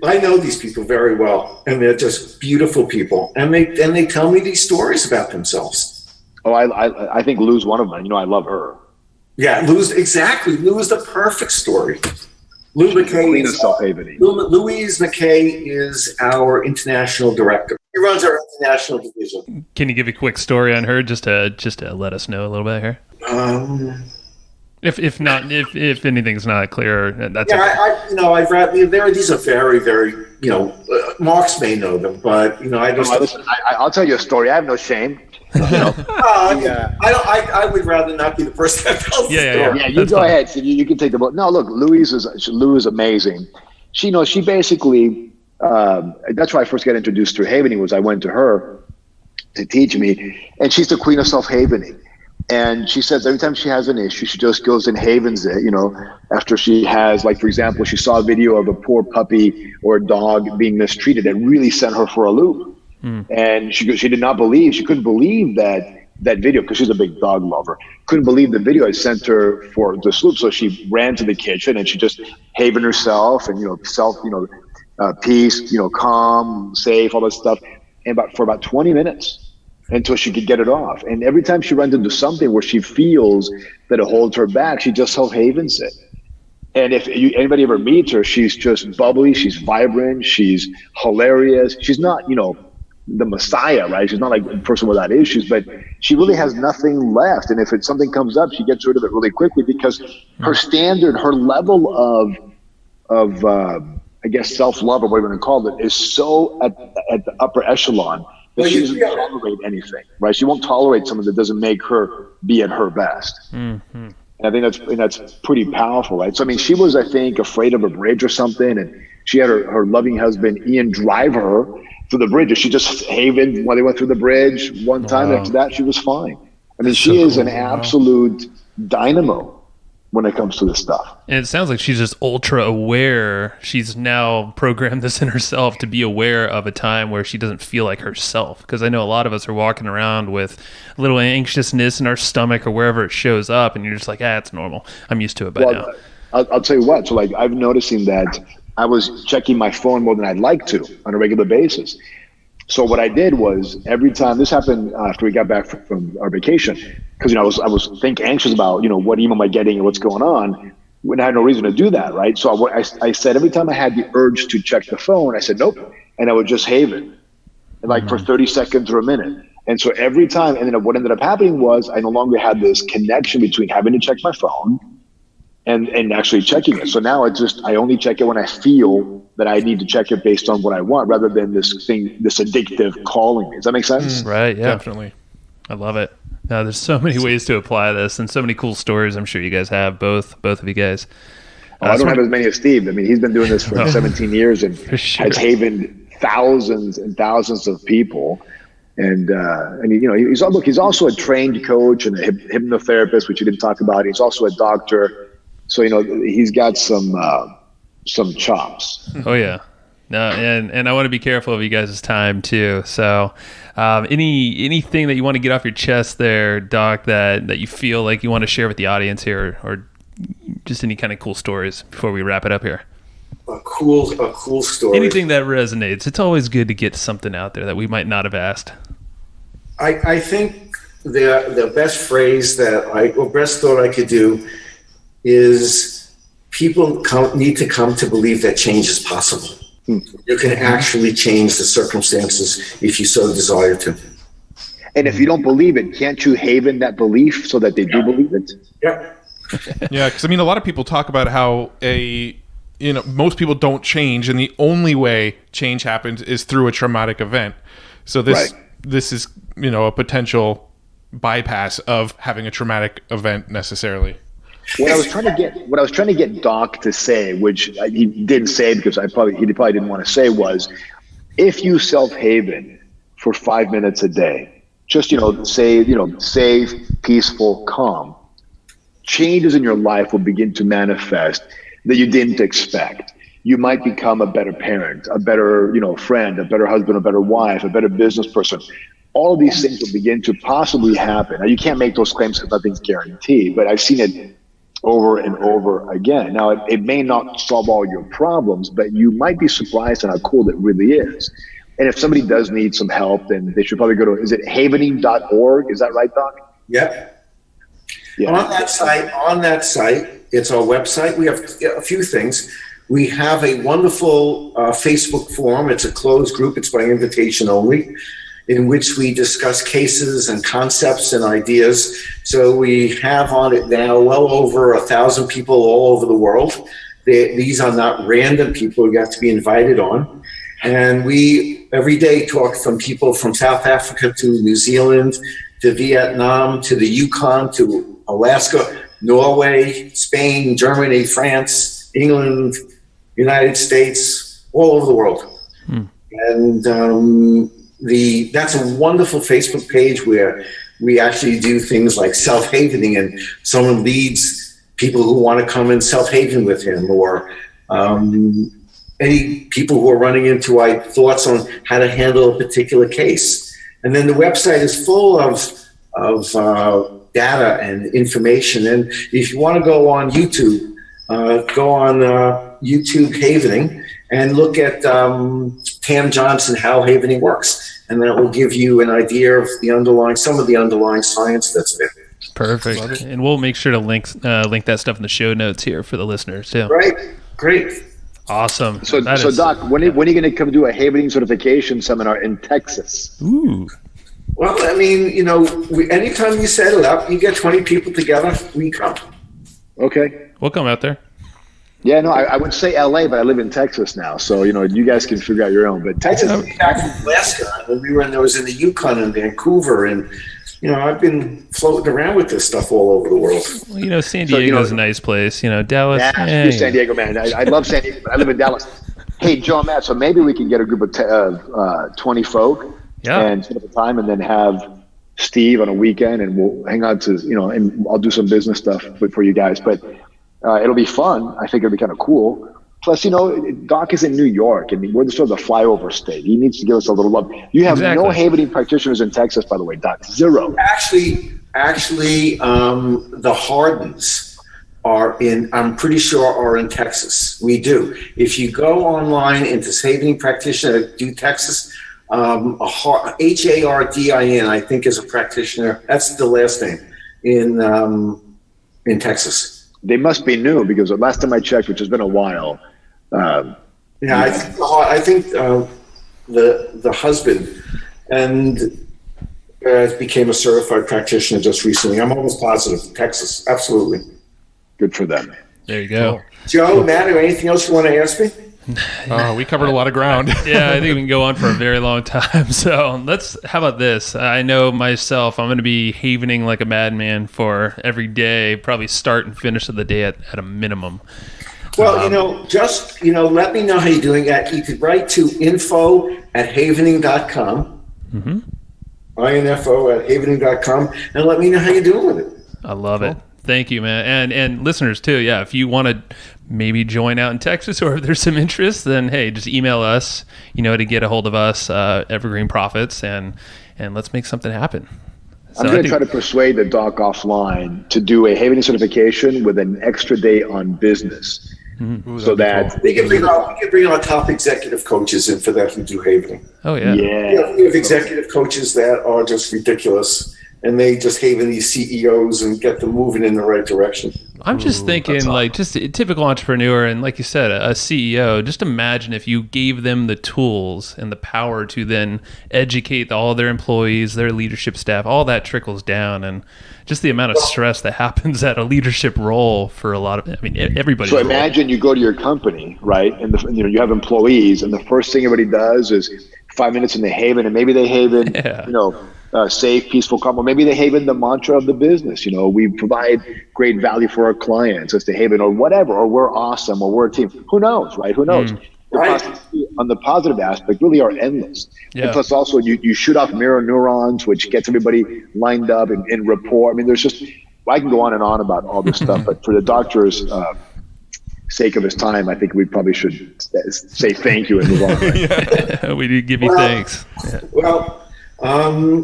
I know these people very well, and they're just beautiful people, and they tell me these stories about themselves. Oh, I think Lou's one of them. I love her. Yeah, Lou's exactly. Lou is the perfect story. Lou McKay is Louise McKay is our international director. He runs our international division. Can you give a quick story on her, just to let us know a little bit here? If anything's not clear, that's I've read. These are very, very. Marks may know them, but I just. Listen, I'll tell you a story. I have no shame. I would rather not be the person that tells the story. Yeah, you go ahead. So you can take the book. No, look, Lou is amazing. She basically. That's why I first got introduced to havening. Was I went to her to teach me, and she's the queen of self-havening. And she says every time she has an issue, she just goes and havens it, after she has, like, for example, she saw a video of a poor puppy or a dog being mistreated that really sent her for a loop. And she couldn't believe that video, because she's a big dog lover, couldn't believe the video had sent her for this loop. So she ran to the kitchen and she just havened herself and, peace, calm, safe, all that stuff. And for about 20 minutes. Until she could get it off. And every time she runs into something where she feels that it holds her back, she just self-havens it. And if anybody ever meets her, she's just bubbly, she's vibrant, she's hilarious. She's not, the messiah, right? She's not like a person without issues, but she really has nothing left. And if something comes up, she gets rid of it really quickly, because her standard, her level of I guess self-love, or whatever you want to call it, is so at the upper echelon. But she doesn't tolerate anything, right? She won't tolerate someone that doesn't make her be at her best. Mm-hmm. And I think that's pretty powerful, right? So, she was, I think, afraid of a bridge or something, and she had her loving husband, Ian, drive her through the bridge. She just havened while they went through the bridge one time. Wow. After that, she was fine. She is an absolute dynamo when it comes to this stuff. And it sounds like she's just ultra aware. She's now programmed this in herself to be aware of a time where she doesn't feel like herself. Because I know a lot of us are walking around with a little anxiousness in our stomach or wherever it shows up, and you're just like, it's normal. I'm used to it by now. I'll tell you what. So, I'm noticing that I was checking my phone more than I'd like to on a regular basis. So what I did was, every time this happened after we got back from our vacation, because I was anxious about what email am I getting and what's going on, when I had no reason to do that, right? So I said every time I had the urge to check the phone, I said nope, and I would just haven, for 30 seconds or a minute. And so every time, and then what ended up happening was I no longer had this connection between having to check my phone and actually checking it. So now I only check it when I feel that I need to check it based on what I want, rather than this addictive calling me. Does that make sense? Right. Yeah, definitely. I love it. Now, there's so many ways to apply this, and so many cool stories I'm sure you guys have, both of you guys. I don't have as many as Steve. He's been doing this for 17 years and has havened thousands and thousands of people. And he's also a trained coach and a hypnotherapist, which you didn't talk about. He's also a doctor. So, he's got some chops. Oh, yeah. No, and I want to be careful of you guys' time, too. So anything that you want to get off your chest there, Doc, that you feel like you want to share with the audience here, or just any kind of cool stories before we wrap it up here? A cool story. Anything that resonates. It's always good to get something out there that we might not have asked. I think the best phrase best thought I could do is people need to come to believe that change is possible. You can actually change the circumstances if you so desire to. And if you don't believe it, can't you haven that belief so that they do believe it? Yeah. Yeah, because a lot of people talk about how a most people don't change, and the only way change happens is through a traumatic event. So this is, a potential bypass of having a traumatic event necessarily. What I was trying to get Doc to say, which he didn't say because he probably didn't want to say, was if you self-haven for 5 minutes a day, just safe, peaceful, calm, changes in your life will begin to manifest that you didn't expect. You might become a better parent, a better friend, a better husband, a better wife, a better business person. All of these things will begin to possibly happen. Now, you can't make those claims because nothing's guaranteed, but I've seen it over and over again. Now, it may not solve all your problems, but you might be surprised at how cool it really is. And if somebody does need some help, then they should probably go to, is it havening.org? Is that right, Doc? Yep. Yeah. On that site, it's our website. We have a few things. We have a wonderful Facebook forum. It's a closed group. It's by invitation only, in which we discuss cases and concepts and ideas. So we have on it now well over 1,000 people all over the world. These are not random people. You have to be invited on. And we every day talk from people from South Africa to New Zealand, to Vietnam, to the Yukon, to Alaska, Norway, Spain, Germany, France, England, United States, all over the world. And that's a wonderful Facebook page where we actually do things like self-havening, and someone leads people who want to come and self-haven with him, or any people who are running into thoughts on how to handle a particular case. And then the website is full of data and information. And if you want to go on YouTube, YouTube Havening and look at Tam Johnson, how havening works. And that will give you an idea of some of the underlying science that's there. Perfect. And we'll make sure to link that stuff in the show notes here for the listeners too. Great. Awesome. So Doc, when are you going to come do a havening certification seminar in Texas? Ooh. Well, I mean, anytime you set it up, you get 20 people together, we come. Okay. We'll come out there. Yeah, no, I would say LA, but I live in Texas now. So, you guys can figure out your own. But Texas. I came back from Alaska. I was in the Yukon and Vancouver, and, I've been floating around with this stuff all over the world. Well, San Diego's a nice place. Dallas. You're San Diego, man. I love San Diego, but I live in Dallas. Hey, Joe and Matt, so maybe we can get a group of 20 folk and set up a time and then have Steve on a weekend, and we'll hang out to, and I'll do some business stuff for you guys. But it'll be fun. I think it'll be kind of cool. Plus, Doc is in New York, and we're sort of the flyover state. He needs to give us a little love. You have no havening practitioners in Texas, by the way, Doc. Zero. Actually, the Hardens I'm pretty sure are in Texas. We do. If you go online into havening practitioner, do Texas, Hardin, I think, is a practitioner. That's the last name in Texas. They must be new, because the last time I checked, which has been a while. I think the husband became a certified practitioner just recently. I'm almost positive. Texas, absolutely. Good for them. There you go. Cool. Joe, Matt, anything else you want to ask me? We covered a lot of ground. Yeah, I think we can go on for a very long time. So how about this? I know myself, I'm going to be havening like a madman for every day, probably start and finish of the day at a minimum. Well, let me know how you're doing that. You could write to info@havening.com, info@havening.com, and let me know how you're doing with it. I love it. Thank you, man. And listeners too. Yeah. If you want to maybe join out in Texas, or if there's some interest, then hey, just email us, to get a hold of us, Evergreen Profits, and let's make something happen. I'm going to try to persuade the Doc offline to do a havening certification with an extra day on business. Ooh, so that we can bring our top executive coaches in for that who do havening. Oh yeah. We have executive coaches that are just ridiculous, and they just haven these CEOs and get them moving in the right direction. I'm just thinking, like, just a typical entrepreneur, and like you said, a CEO. Just imagine if you gave them the tools and the power to then educate all their employees, their leadership staff. All that trickles down, and just the amount of stress that happens at a leadership role for a lot of. I mean, everybody. So imagine you go to your company, right, and you have employees, and the first thing everybody does is 5 minutes in the Haven, and maybe they Haven, safe, peaceful, calm. Or maybe they Haven the mantra of the business. We provide great value for our clients. It's the Haven, or whatever, or we're awesome, or we're a team. Who knows, right? Who knows? On the positive aspect, really are endless. Yeah. And plus, also you shoot off mirror neurons, which gets everybody lined up in rapport. I mean, there's just I can go on and on about all this stuff, but for the doctor's sake of his time, I think we probably should say thank you and move on. Right? We do give you thanks. Yeah. Well,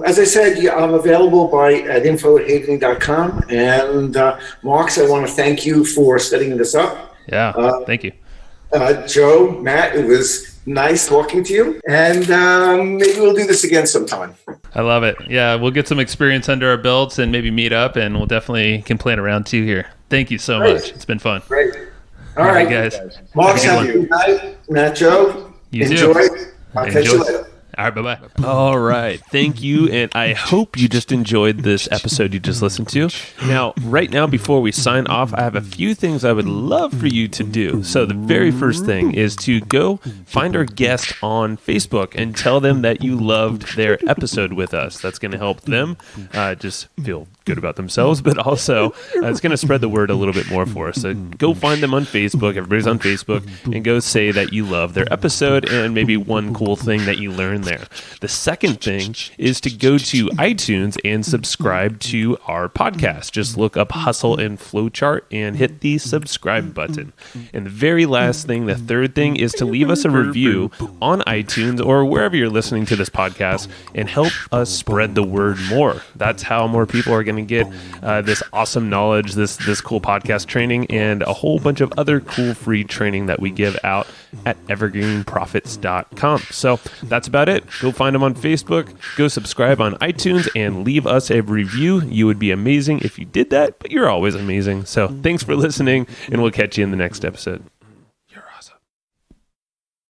as I said, I'm available at info@havening.com. And Marks, I want to thank you for setting this up. Yeah, thank you. Joe, Matt, it was nice talking to you. And maybe we'll do this again sometime. I love it. Yeah, we'll get some experience under our belts and maybe meet up, and we'll definitely can plan a round 2 here. Thank you so much. It's been fun. Great. All right, guys. Mark, have a good night. Matt, Joe, enjoy. I'll catch you later. All right, bye-bye. All right. Thank you, and I hope you just enjoyed this episode you just listened to. Now, right now, before we sign off, I have a few things I would love for you to do. So the very first thing is to go find our guest on Facebook and tell them that you loved their episode with us. That's going to help them just feel good about themselves, but also it's going to spread the word a little bit more for us. So go find them on Facebook. Everybody's on Facebook, and go say that you love their episode and maybe one cool thing that you learned there. The second thing is to go to iTunes and subscribe to our podcast. Just look up Hustle and Flowchart and hit the subscribe button. And the very last thing, the third thing, is to leave us a review on iTunes or wherever you're listening to this podcast and help us spread the word more. That's how more people are going to get this awesome knowledge, this cool podcast training, and a whole bunch of other cool free training that we give out at evergreenprofits.com. So that's about it. Go find them on Facebook, go subscribe on iTunes, and leave us a review. You would be amazing if you did that, but you're always amazing. So thanks for listening, and we'll catch you in the next episode.